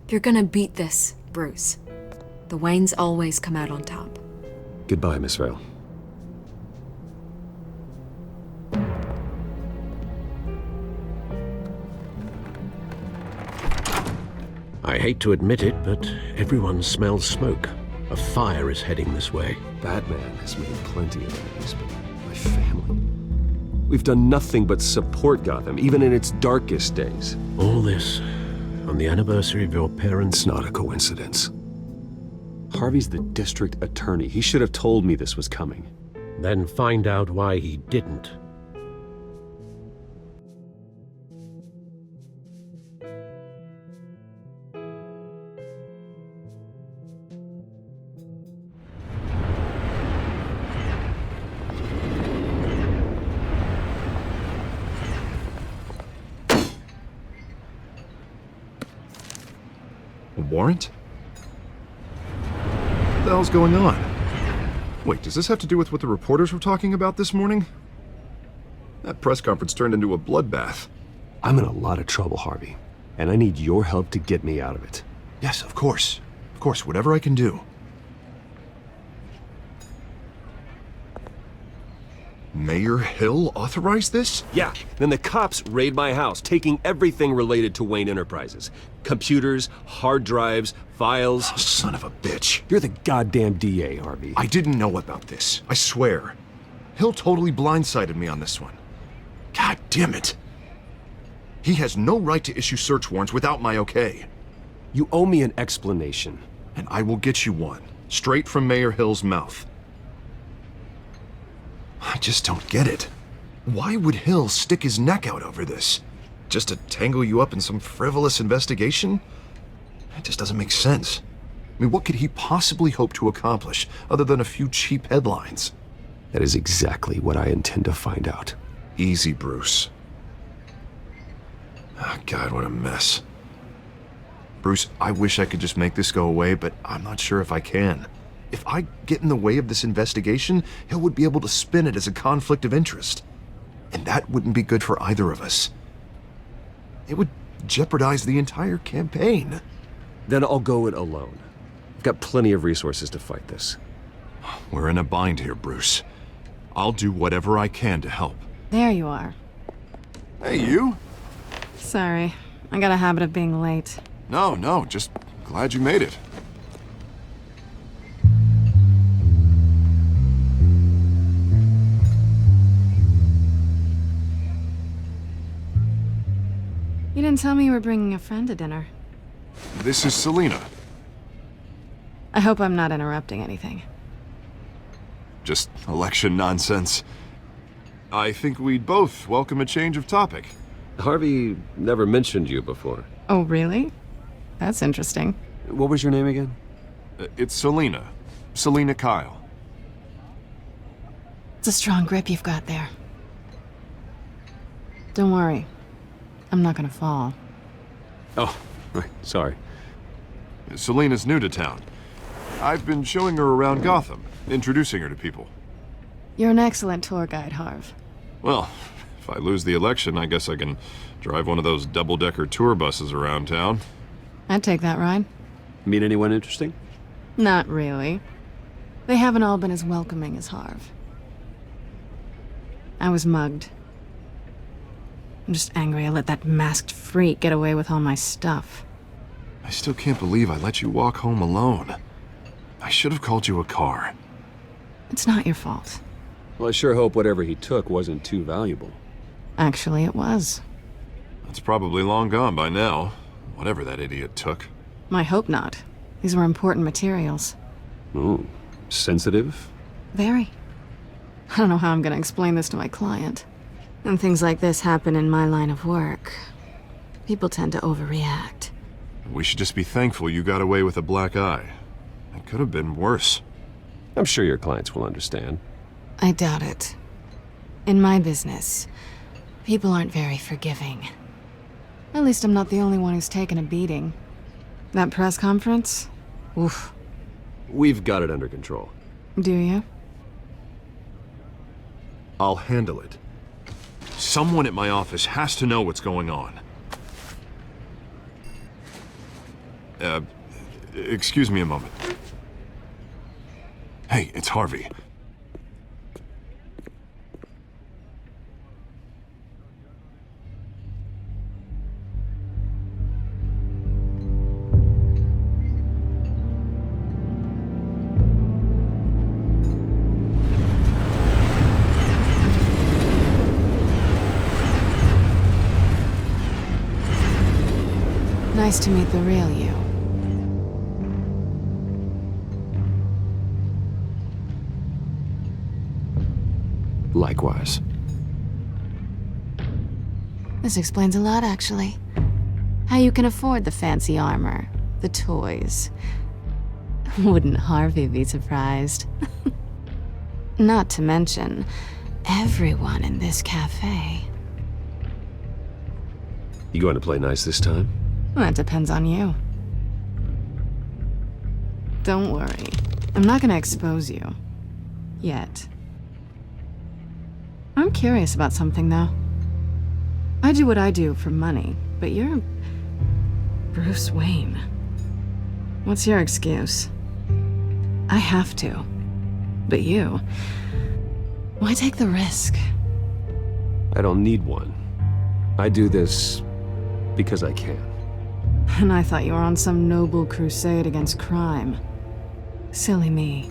You're gonna beat this, Bruce. The Waynes always come out on top. Goodbye, Miss Vale. I hate to admit it, but everyone smells smoke. A fire is heading this way. Batman has made plenty of enemies, but my family... We've done nothing but support Gotham, even in its darkest days. All this on the anniversary of your parents'... It's not a coincidence. Harvey's the district attorney. He should have told me this was coming. Then find out why he didn't. A warrant? What the hell's going on? Wait, does this have to do with what the reporters were talking about this morning? That press conference turned into a bloodbath. I'm in a lot of trouble, Harvey, and I need your help to get me out of it. Yes, of course. Of course, whatever I can do. Mayor Hill authorized this? Yeah, then the cops raid my house, taking everything related to Wayne Enterprises. Computers, hard drives, files. Oh, son of a bitch. You're the goddamn DA, Harvey. I didn't know about this, I swear. Hill totally blindsided me on this one. God damn it. He has no right to issue search warrants without my okay. You owe me an explanation. And I will get you one, straight from Mayor Hill's mouth. I just don't get it. Why would Hill stick his neck out over this? Just to tangle you up in some frivolous investigation? It just doesn't make sense. I mean, what could he possibly hope to accomplish other than a few cheap headlines? That is exactly what I intend to find out. Easy, Bruce. Oh, God, what a mess. Bruce, I wish I could just make this go away, but I'm not sure if I can. If I get in the way of this investigation, Hill would be able to spin it as a conflict of interest. And that wouldn't be good for either of us. It would jeopardize the entire campaign. Then I'll go it alone. I've got plenty of resources to fight this. We're in a bind here, Bruce. I'll do whatever I can to help. There you are. Hey, you? Sorry, I got a habit of being late. No, just glad you made it. You didn't tell me you were bringing a friend to dinner. This is Selina. I hope I'm not interrupting anything. Just election nonsense. I think we'd both welcome a change of topic. Harvey never mentioned you before. Oh, really? That's interesting. What was your name again? It's Selina. Selina Kyle. It's a strong grip you've got there. Don't worry. I'm not gonna fall. Oh, right. Sorry. Selina's new to town. I've been showing her around Gotham, introducing her to people. You're an excellent tour guide, Harv. Well, if I lose the election, I guess I can drive one of those double-decker tour buses around town. I'd take that ride. Meet anyone interesting? Not really. They haven't all been as welcoming as Harv. I was mugged. I'm just angry I let that masked freak get away with all my stuff. I still can't believe I let you walk home alone. I should have called you a car. It's not your fault. Well, I sure hope whatever he took wasn't too valuable. Actually, it was. It's probably long gone by now, whatever that idiot took. I hope not. These were important materials. Ooh, sensitive? Very. I don't know how I'm gonna explain this to my client. When things like this happen in my line of work, people tend to overreact. We should just be thankful you got away with a black eye. It could have been worse. I'm sure your clients will understand. I doubt it. In my business, people aren't very forgiving. At least I'm not the only one who's taken a beating. That press conference? Oof. We've got it under control. Do you? I'll handle it. Someone at my office has to know what's going on. Excuse me a moment. Hey, it's Harvey. Nice to meet the real you. Likewise. This explains a lot, actually. How you can afford the fancy armor, the toys. Wouldn't Harvey be surprised? Not to mention, everyone in this cafe. You going to play nice this time? Well, that depends on you. Don't worry. I'm not gonna expose you. Yet. I'm curious about something, though. I do what I do for money, but you're Bruce Wayne. What's your excuse? I have to. But you... why take the risk? I don't need one. I do this because I can. And I thought you were on some noble crusade against crime. Silly me.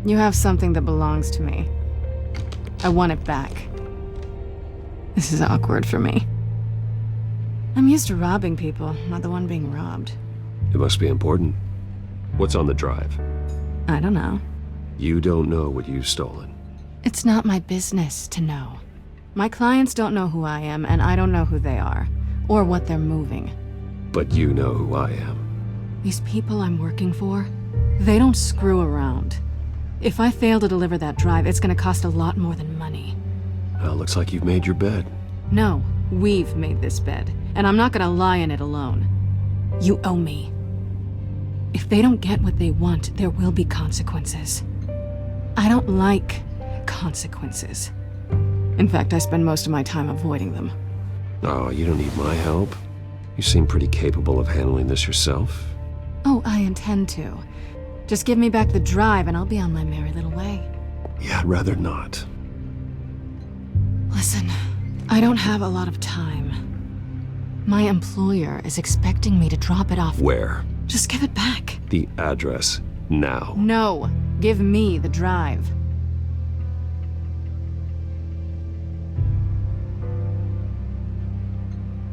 You have something that belongs to me. I want it back. This is awkward for me. I'm used to robbing people, not the one being robbed. It must be important. What's on the drive? I don't know. You don't know what you've stolen. It's not my business to know. My clients don't know who I am, and I don't know who they are, or what they're moving. But you know who I am. These people I'm working for, they don't screw around. If I fail to deliver that drive, it's gonna cost a lot more than money. Well, looks like you've made your bed. No, we've made this bed, and I'm not gonna lie in it alone. You owe me. If they don't get what they want, there will be consequences. I don't like consequences. In fact, I spend most of my time avoiding them. Oh, you don't need my help. You seem pretty capable of handling this yourself. Oh, I intend to. Just give me back the drive and I'll be on my merry little way. Yeah, I'd rather not. Listen, I don't have a lot of time. My employer is expecting me to drop it off. Where? Just give it back. The address, now. No, give me the drive.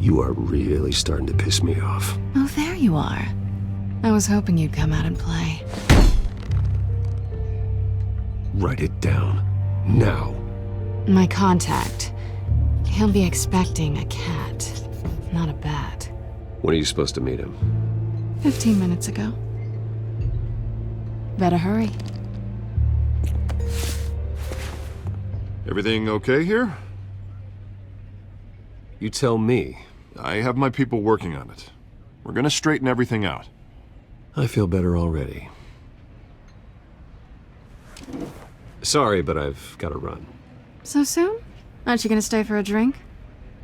You are really starting to piss me off. Oh, there you are. I was hoping you'd come out and play. Write it down. Now. My contact. He'll be expecting a cat, not a bat. When are you supposed to meet him? 15 minutes ago. Better hurry. Everything okay here? You tell me. I have my people working on it. We're gonna straighten everything out. I feel better already. Sorry, but I've got to run. So soon? Aren't you gonna stay for a drink?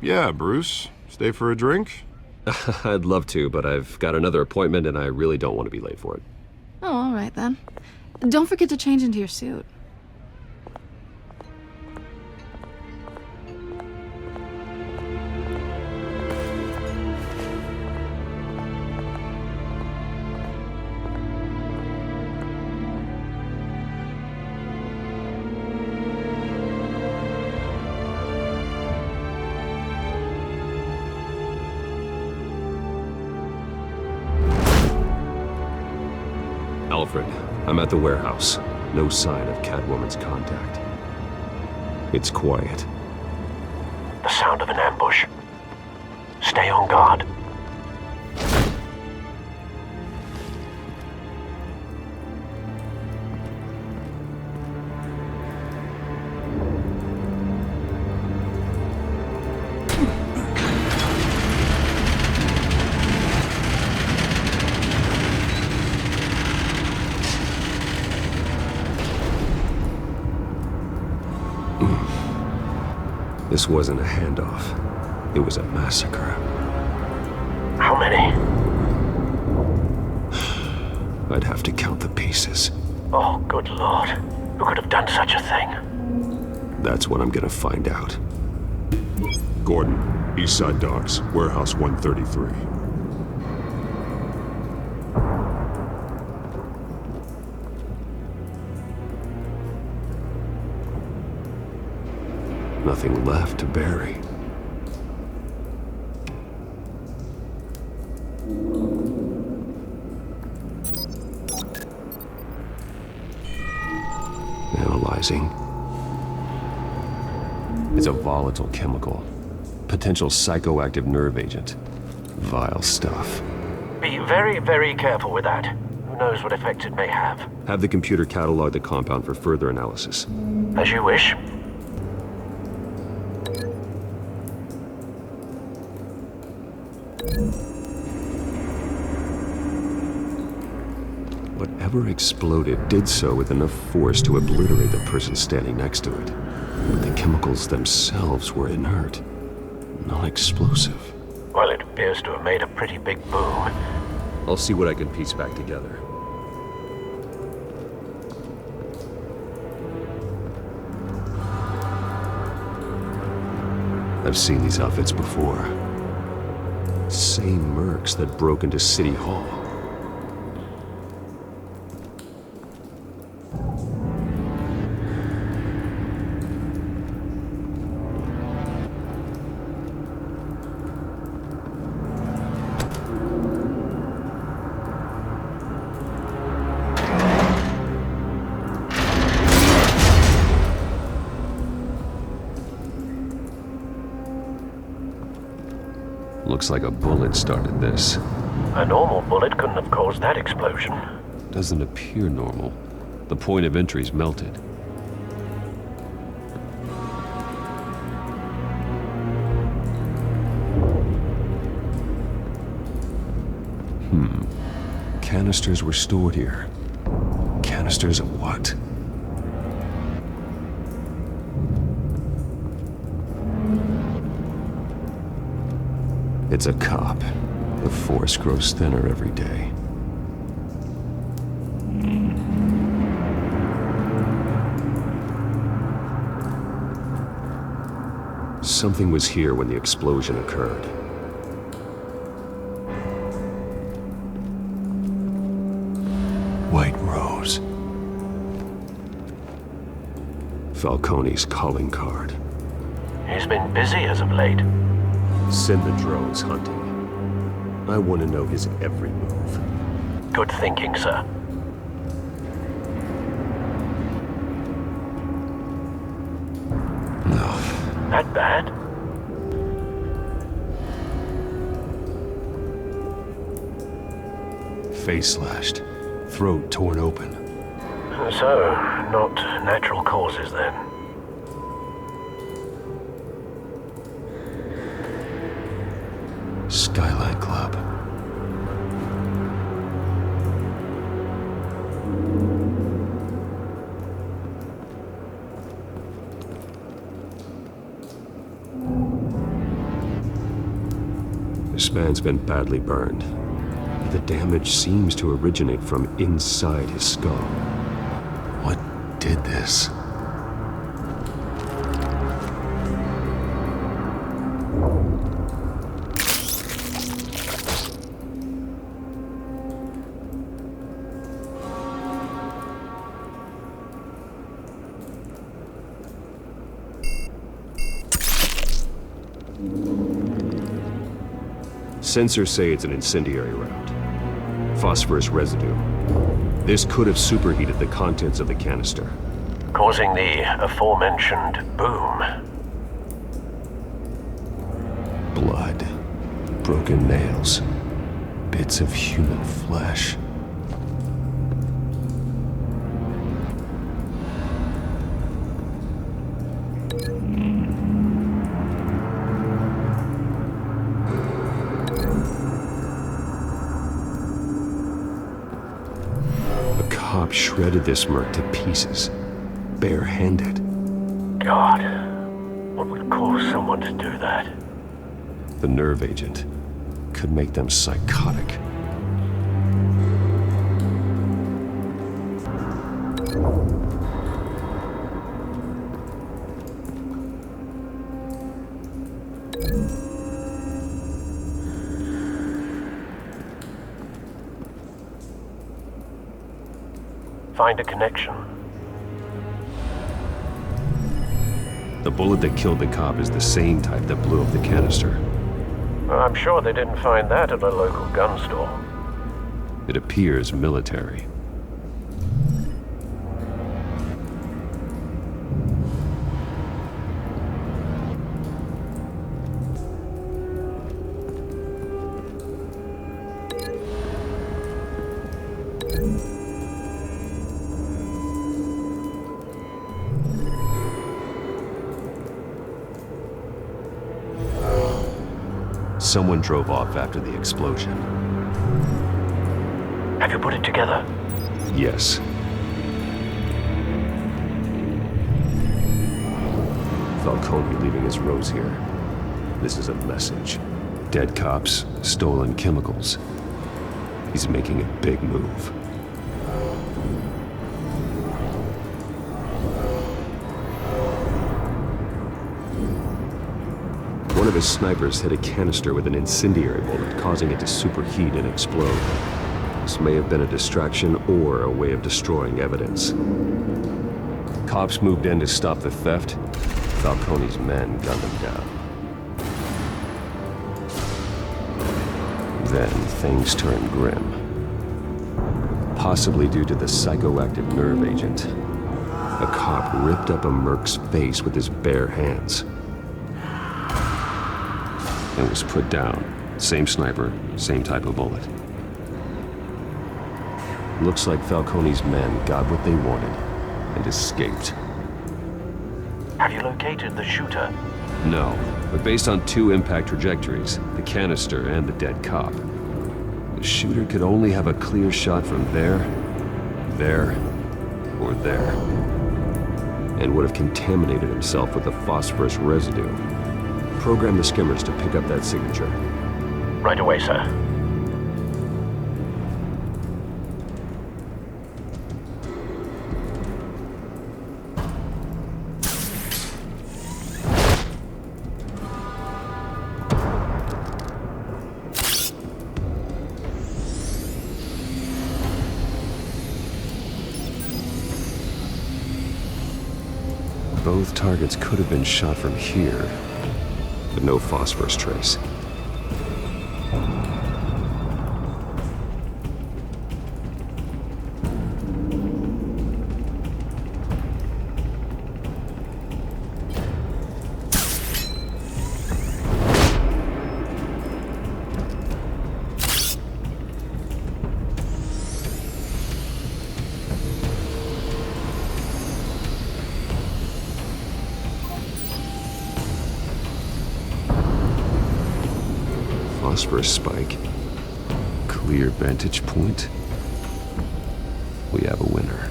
Yeah, Bruce. Stay for a drink? I'd love to, but I've got another appointment and I really don't want to be late for it. Oh, all right then. Don't forget to change into your suit. Alfred, I'm at the warehouse. No sign of Catwoman's contact. It's quiet. The sound of an ambush. Stay on guard. This wasn't a handoff. It was a massacre. How many? I'd have to count the pieces. Oh, good lord. Who could have done such a thing? That's what I'm gonna find out. Gordon, Eastside Docks, Warehouse 133. Nothing left to bury. Analyzing. It's a volatile chemical. Potential psychoactive nerve agent. Vile stuff. Be very, very careful with that. Who knows what effects it may have. Have the computer catalog the compound for further analysis. As you wish. Whatever exploded did so with enough force to obliterate the person standing next to it. But the chemicals themselves were inert, non-explosive. Well, it appears to have made a pretty big boom. I'll see what I can piece back together. I've seen these outfits before. Same mercs that broke into City Hall. looks like a bullet started this. A normal bullet couldn't have caused that explosion. Doesn't appear normal. The point of entry's melted. Canisters were stored here. Canisters of what? It's a cop. The force grows thinner every day. Something was here when the explosion occurred. White Rose. Falcone's calling card. He's been busy as of late. Send the drones hunting. I want to know his every move. Good thinking, sir. No. That bad? Face slashed. Throat torn open. So, not natural causes then. Skyline Club. This man's been badly burned. The damage seems to originate from inside his skull. What did this? Sensors say it's an incendiary round. Phosphorus residue. This could have superheated the contents of the canister, causing the aforementioned boom. Blood. Broken nails. Bits of human flesh. Shredded this merc to pieces, bare-handed. God, what would cause someone to do that? The nerve agent could make them psychotic. Find a connection. The bullet that killed the cop is the same type that blew up the canister. I'm sure they didn't find that at a local gun store. It appears military. Someone drove off after the explosion. Have you put it together? Yes. Falcone leaving his rose here. This is a message. Dead cops, stolen chemicals. He's making a big move. One of his snipers hit a canister with an incendiary bullet, causing it to superheat and explode. This may have been a distraction or a way of destroying evidence. Cops moved in to stop the theft. Falcone's men gunned them down. Then things turned grim. Possibly due to the psychoactive nerve agent. A cop ripped up a merc's face with his bare hands and was put down Same sniper, same type of bullet. Looks like Falcone's men got what they wanted and escaped. Have you located the shooter? No, but based on 2 impact trajectories, the canister and the dead cop, the shooter could only have a clear shot from there, or there, and would have contaminated himself with the phosphorus residue. Program the skimmers to pick up that signature. Right away, sir. Both targets could have been shot from here, but no phosphorus trace. Phosphorus spike. Clear vantage point. We have a winner.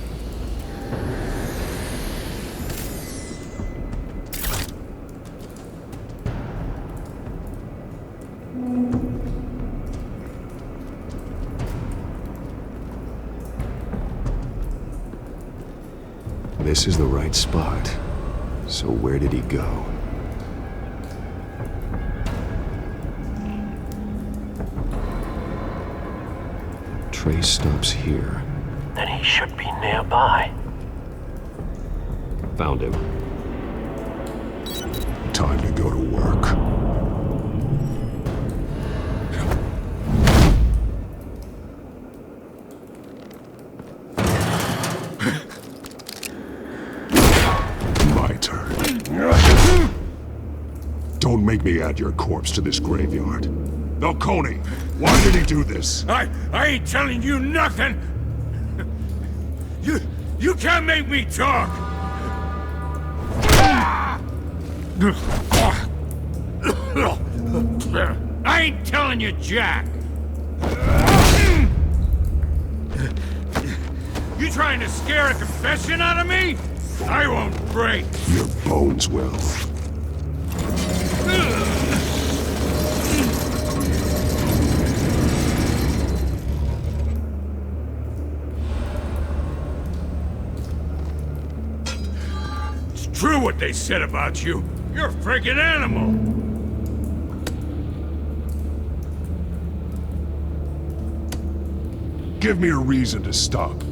This is the right spot. So where did he go? Trace stops here. Then he should be nearby. Found him. Time to go to work. My turn. Don't make me add your corpse to this graveyard. Falcone, why did he do this? I ain't telling you nothing! You can't make me talk! I ain't telling you jack! You trying to scare a confession out of me? I won't break! Your bones will. True what they said about you. You're a freaking animal. Give me a reason to stop.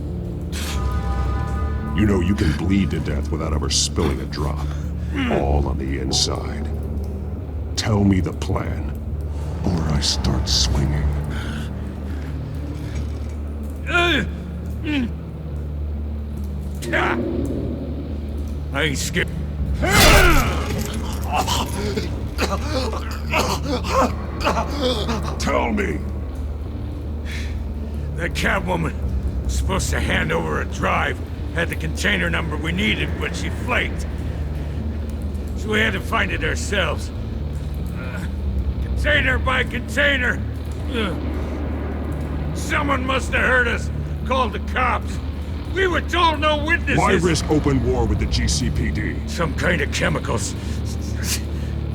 You know you can bleed to death without ever spilling a drop. All on the inside. Tell me the plan, or I start swinging. I ain't scared. Tell me! That Catwoman was supposed to hand over a drive, had the container number we needed when she flaked. So we had to find it ourselves. Container by container. Someone must have heard us, called the cops. We were told no witnesses! Why risk open war with the GCPD? Some kind of chemicals.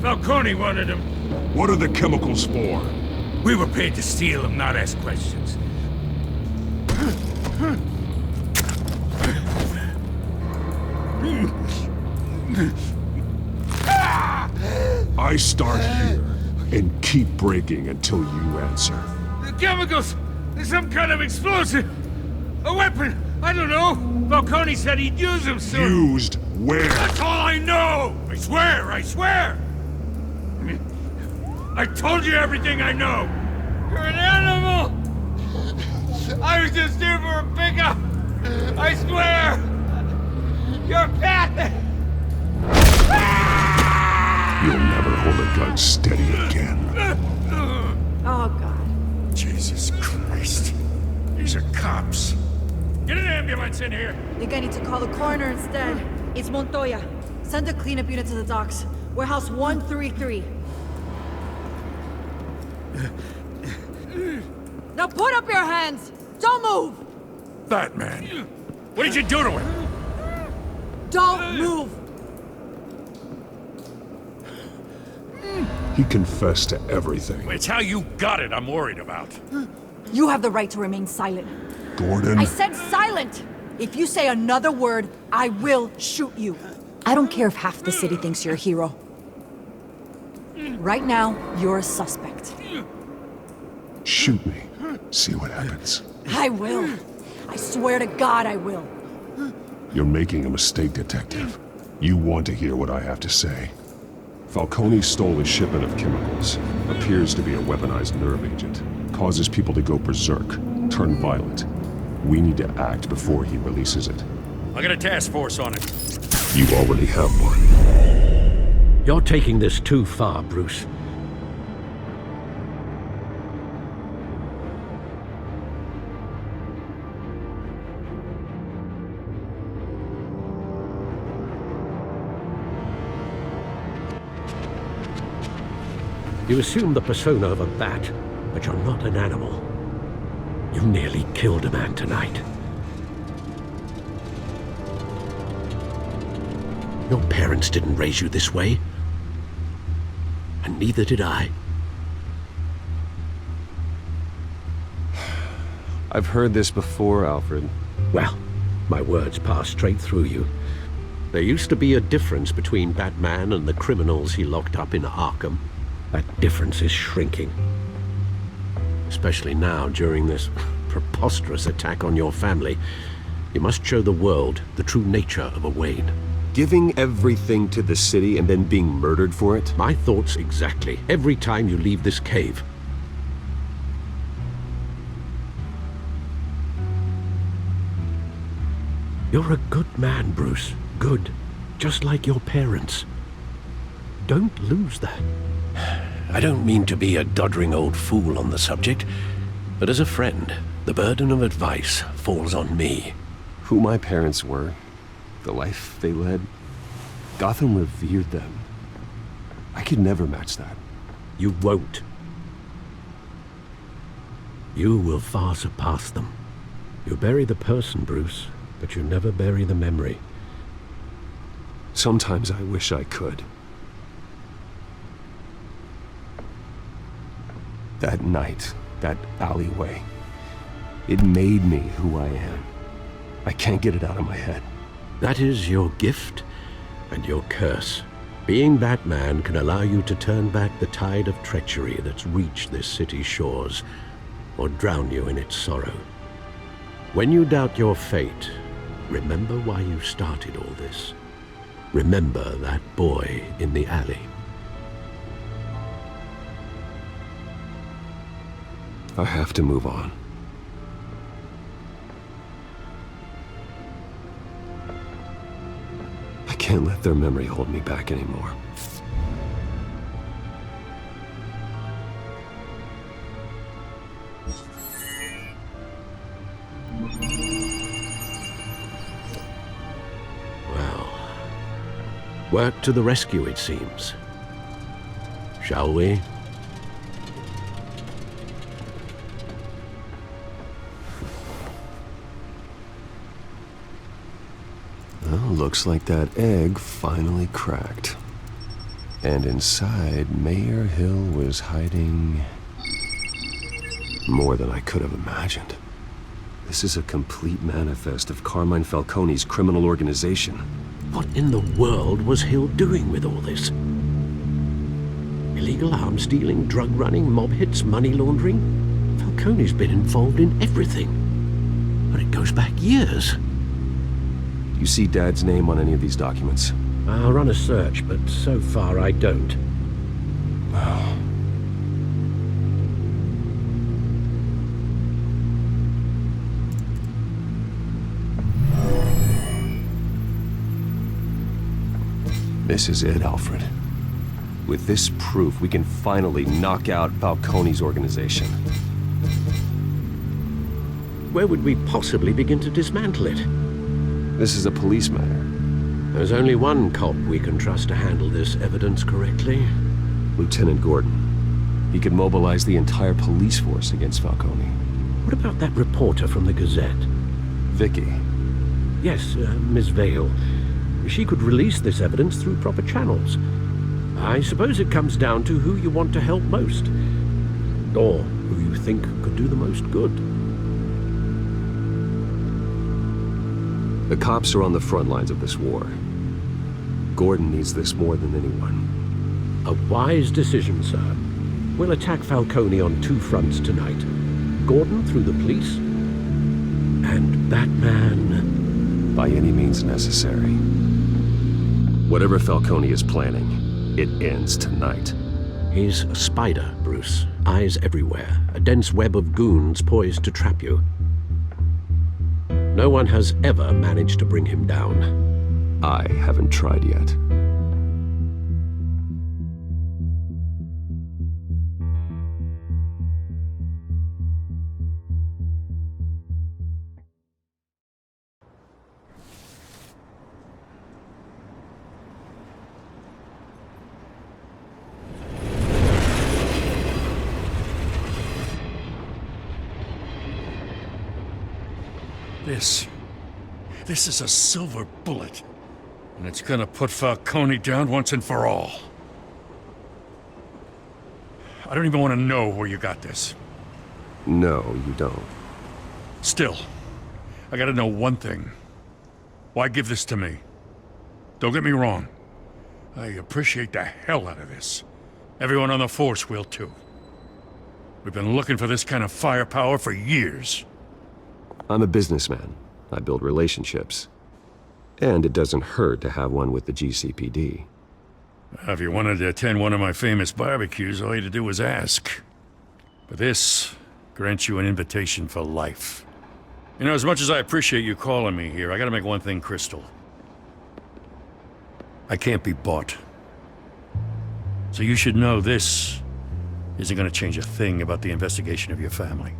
Falcone wanted them. What are the chemicals for? We were paid to steal them, not ask questions. I start here and keep breaking until you answer. The chemicals! There's some kind of explosive! A weapon! I don't know! Falcone said he'd use them soon! Used where? That's all I know! I swear! I swear! I told you everything I know! You're an animal! I was just here for a pickup! I swear! You're pathetic! You'll never hold a gun steady again. Oh, God. Jesus Christ. These are cops. Get an ambulance in here! I think I need to call the coroner instead. It's Montoya. Send a cleanup unit to the docks. Warehouse 133. Now put up your hands! Don't move! Batman. What did you do to him? Don't move! He confessed to everything. It's how you got it I'm worried about. You have the right to remain silent. Gordon. I said silent! If you say another word, I will shoot you. I don't care if half the city thinks you're a hero. Right now, you're a suspect. Shoot me. See what happens. I will. I swear to God I will. You're making a mistake, Detective. You want to hear what I have to say. Falcone stole a shipment of chemicals. Appears to be a weaponized nerve agent. Causes people to go berserk, turn violent. We need to act before he releases it. I got a task force on it. You already have one. You're taking this too far, Bruce. You assume the persona of a bat, but you're not an animal. You nearly killed a man tonight. Your parents didn't raise you this way. And neither did I. I've heard this before, Alfred. Well, my words pass straight through you. There used to be a difference between Batman and the criminals he locked up in Arkham. That difference is shrinking. Especially now, during this preposterous attack on your family. You must show the world the true nature of a Wayne. Giving everything to the city and then being murdered for it? My thoughts exactly. Every time you leave this cave. You're a good man, Bruce. Good. Just like your parents. Don't lose that. I don't mean to be a doddering old fool on the subject, but as a friend, the burden of advice falls on me. Who my parents were, the life they led, Gotham revered them. I could never match that. You won't. You will far surpass them. You bury the person, Bruce, but you never bury the memory. Sometimes I wish I could. That night, that alleyway, it made me who I am. I can't get it out of my head. That is your gift and your curse. Being Batman can allow you to turn back the tide of treachery that's reached this city's shores, or drown you in its sorrow. When you doubt your fate, remember why you started all this. Remember that boy in the alley. I have to move on. I can't let their memory hold me back anymore. Well, work to the rescue, it seems. Shall we? Looks like that egg finally cracked. And inside, Mayor Hill was hiding more than I could have imagined. This is a complete manifest of Carmine Falcone's criminal organization. What in the world was Hill doing with all this? Illegal arms dealing, drug running, mob hits, money laundering? Falcone's been involved in everything. But it goes back years. You see Dad's name on any of these documents? I'll run a search, but so far I don't. Oh. This is it, Alfred. With this proof, we can finally knock out Falcone's organization. Where would we possibly begin to dismantle it? This is a police matter. There's only one cop we can trust to handle this evidence correctly. Lieutenant Gordon. He could mobilize the entire police force against Falcone. What about that reporter from the Gazette? Vicky. Yes, Miss Vale. She could release this evidence through proper channels. I suppose it comes down to who you want to help most. Or who you think could do the most good. The cops are on the front lines of this war. Gordon needs this more than anyone. A wise decision, sir. We'll attack Falcone on two fronts tonight. Gordon through the police, and Batman... by any means necessary. Whatever Falcone is planning, it ends tonight. He's a spider, Bruce. Eyes everywhere. A dense web of goons poised to trap you. No one has ever managed to bring him down. I haven't tried yet. This is a silver bullet. And it's gonna put Falcone down once and for all. I don't even want to know where you got this. No, you don't. Still, I gotta know one thing. Why give this to me? Don't get me wrong. I appreciate the hell out of this. Everyone on the force will too. We've been looking for this kind of firepower for years. I'm a businessman. I build relationships. And it doesn't hurt to have one with the GCPD. If you wanted to attend one of my famous barbecues, all you had to do was ask. But this grants you an invitation for life. You know, as much as I appreciate you calling me here, I gotta make one thing crystal. I can't be bought. So you should know this isn't gonna change a thing about the investigation of your family.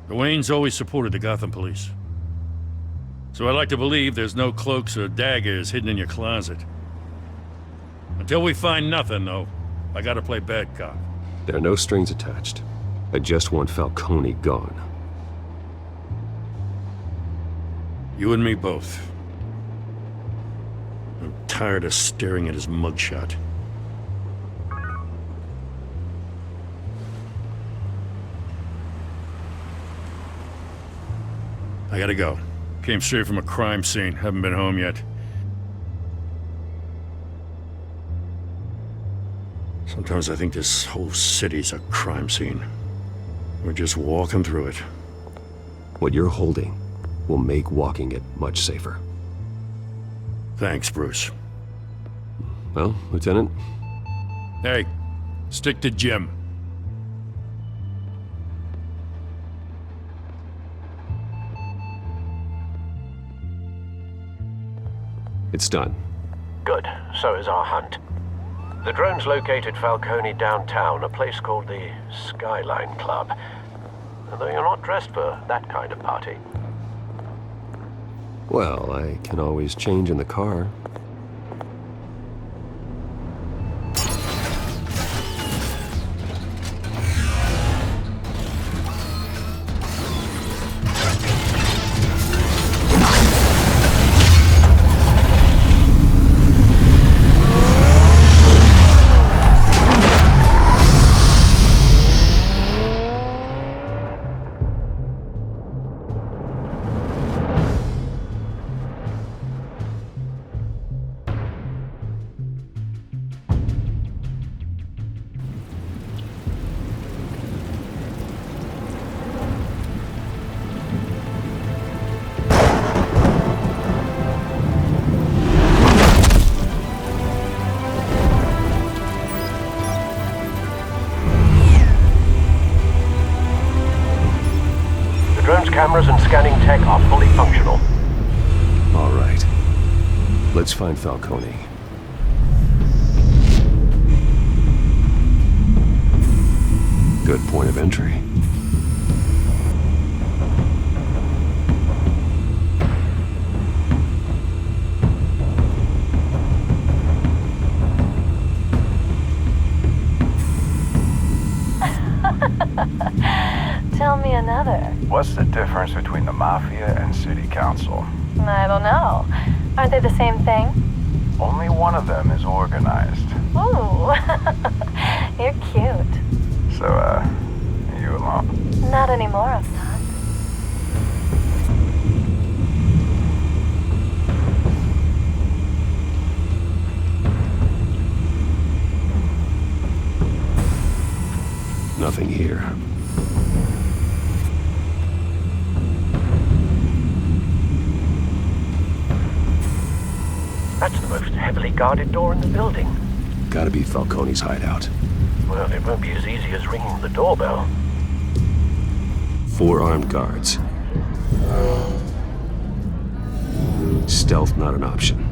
The Waynes always supported the Gotham police. So I like to believe there's no cloaks or daggers hidden in your closet. Until we find nothing, though, I gotta play bad cop. There are no strings attached. I just want Falcone gone. You and me both. I'm tired of staring at his mugshot. I gotta go. Came straight from a crime scene. Haven't been home yet. Sometimes I think this whole city's a crime scene. We're just walking through it. What you're holding will make walking it much safer. Thanks, Bruce. Well, Lieutenant? Hey, stick to Jim. It's done. Good. So is our hunt. The drones located Falcone downtown, a place called the Skyline Club. Though you're not dressed for that kind of party. Well, I can always change in the car. Cameras and scanning tech are fully functional. All right. Let's find Falcone. good point of entry. Tell me another. What's the difference between the Mafia and City Council? I don't know. Aren't they the same thing? Only one of them is organized. Ooh, you're cute. So, you alone? Not anymore, I'm not. Nothing here. That's the most heavily guarded door in the building. Gotta be Falcone's hideout. Well, it won't be as easy as ringing the doorbell. 4 armed guards. Stealth not an option.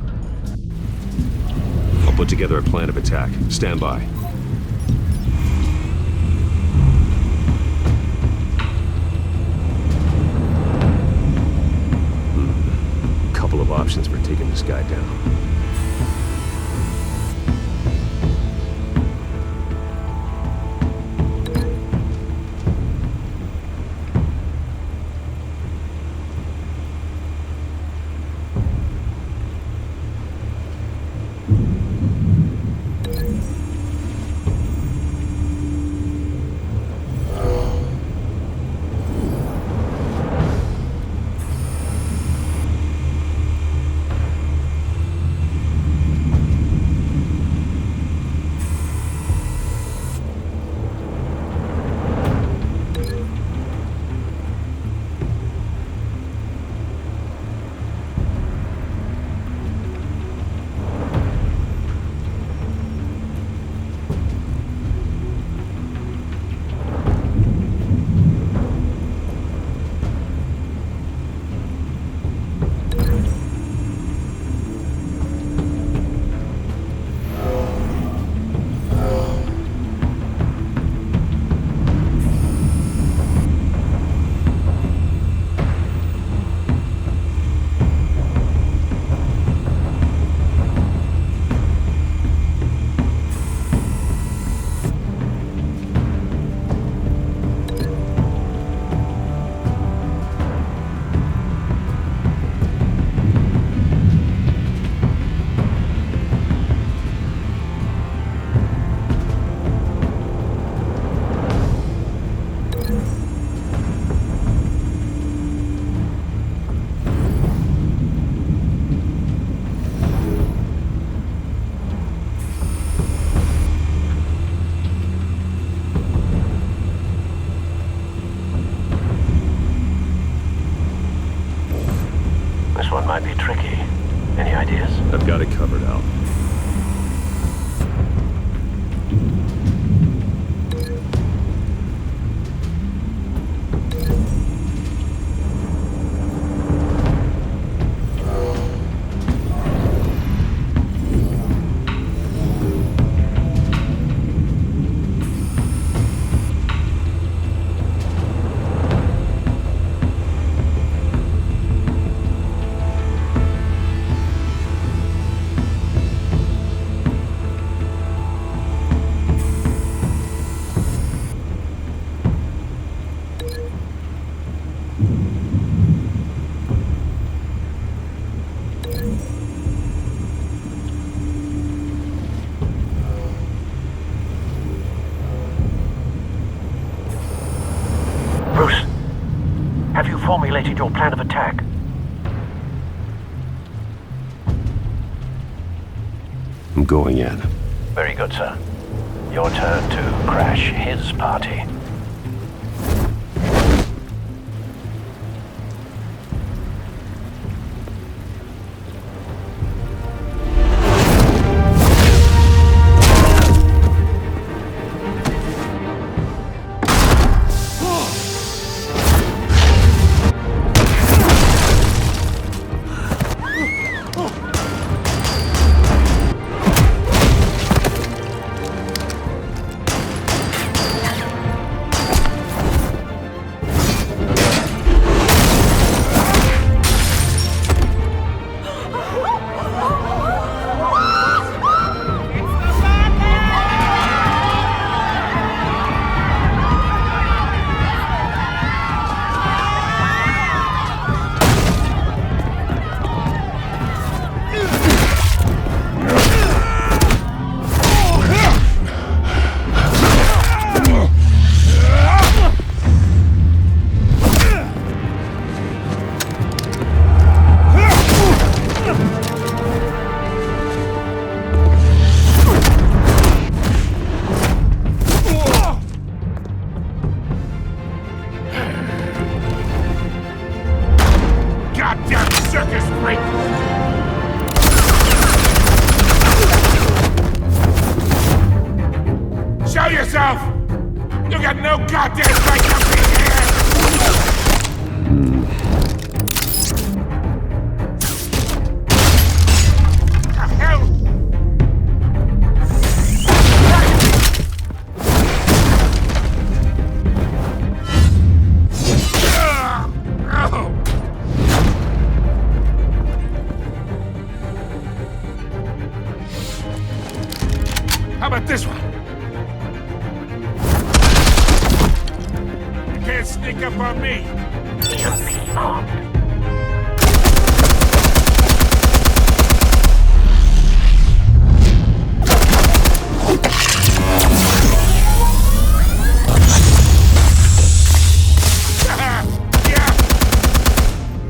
I'll put together a plan of attack. Stand by. Couple of options for taking this guy down. Might be tricky. Any ideas? I've got it covered, Al. Have you formulated your plan of attack? I'm going in. Very good, sir. Your turn to crash his party. yourself! You got no goddamn right to be here! The hell? How about this one? You can't sneak up on me. Yeah.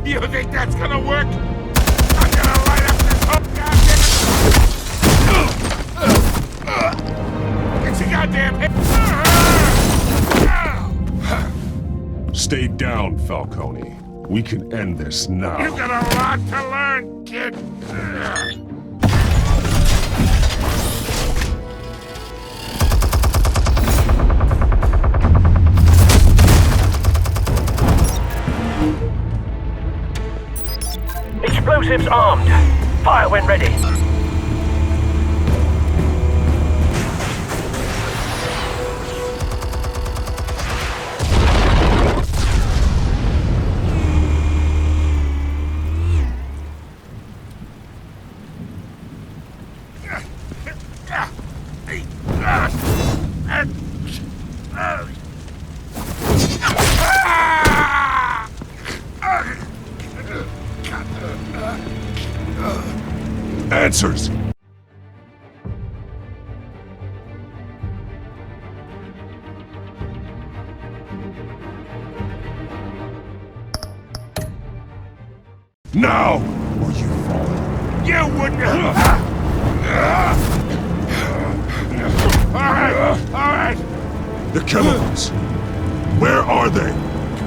You think that's gonna work? I'm gonna light up this whole goddamn... It's a goddamn hit. Stay down, Falcone. We can end this now. You've got a lot to learn, kid. Explosives armed. Fire when ready. Answers! Now! Or you fall. You wouldn't... Alright! The chemicals! Where are they?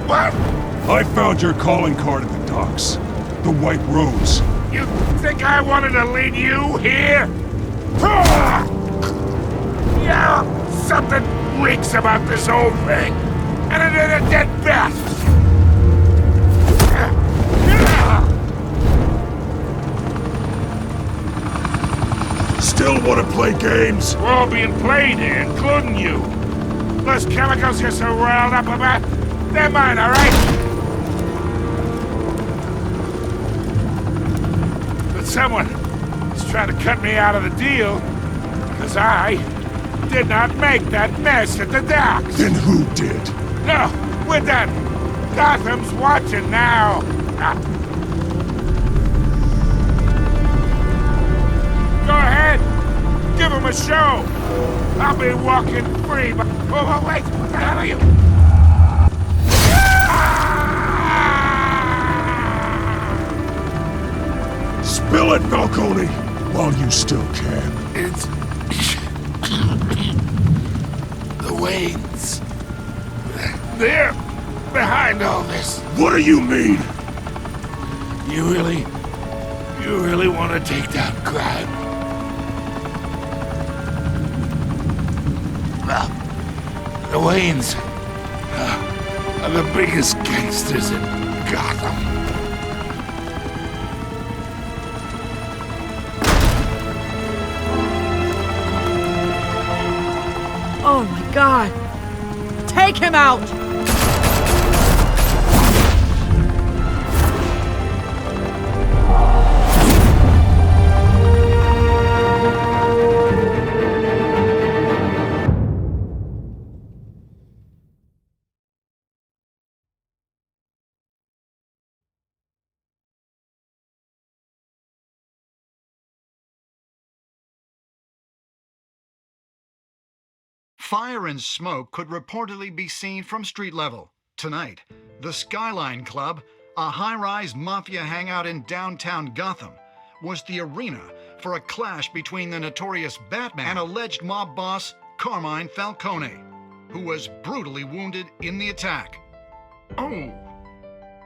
What? I found your calling card at the docks. The White Rose. You think I wanted to lead you here? Yeah, something reeks about this whole thing. And it is a dead bat. Still want to play games? We're all being played here, including you. Those chemicals you're so riled up about, they're mine, all right? But someone is trying to cut me out of the deal because I did not make that mess at the docks. Then who did? No, we're done. Gotham's watching now. Go ahead. Give him a show. I'll be walking free, but... Oh, wait. What the hell are you? Spill it, Falcone, while you still can. It's... the Waynes. They're behind all this. What do you mean? You really want to take down crime? Well, the Waynes are the biggest gangsters in Gotham. Oh my God! Take him out! Fire and smoke could reportedly be seen from street level. Tonight, the Skyline Club, a high-rise mafia hangout in downtown Gotham, was the arena for a clash between the notorious Batman and alleged mob boss Carmine Falcone, who was brutally wounded in the attack. Oh!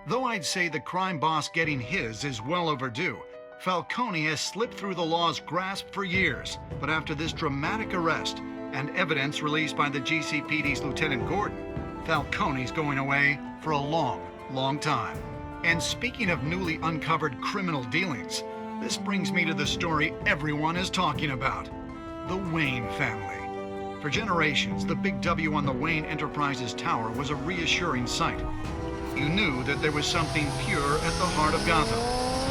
Though I'd say the crime boss getting his is well overdue, Falcone has slipped through the law's grasp for years, but after this dramatic arrest, and evidence released by the GCPD's Lieutenant Gordon, Falcone's going away for a long, long time. And speaking of newly uncovered criminal dealings, this brings me to the story everyone is talking about: the Wayne family. For generations, the big W on the Wayne Enterprises tower was a reassuring sight. You knew that there was something pure at the heart of Gotham,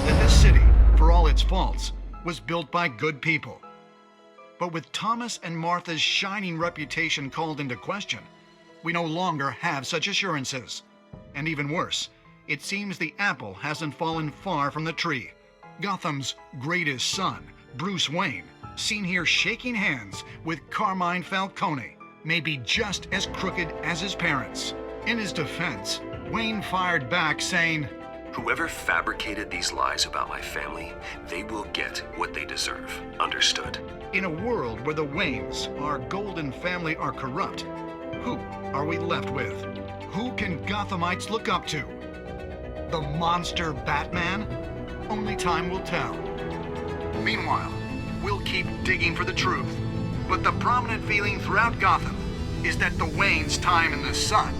that this city, for all its faults, was built by good people. But with Thomas and Martha's shining reputation called into question, we no longer have such assurances. And even worse, it seems the apple hasn't fallen far from the tree. Gotham's greatest son, Bruce Wayne, seen here shaking hands with Carmine Falcone, may be just as crooked as his parents. In his defense, Wayne fired back saying, "Whoever fabricated these lies about my family, they will get what they deserve. Understood?" In a world where the Waynes, our golden family, are corrupt, who are we left with? Who can Gothamites look up to? The monster Batman? Only time will tell. Meanwhile, we'll keep digging for the truth. But the prominent feeling throughout Gotham is that the Waynes' time in the sun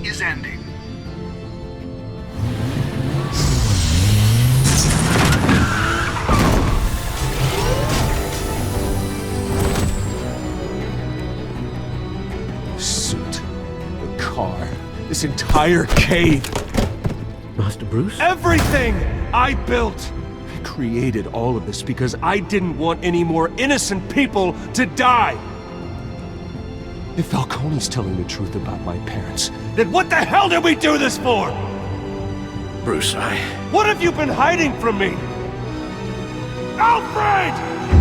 is ending. Suit, the car, this entire cave. Master Bruce? Everything I built! I created all of this because I didn't want any more innocent people to die! If Falcone's telling the truth about my parents, then what the hell did we do this for? Bruce, What have you been hiding from me? Alfred!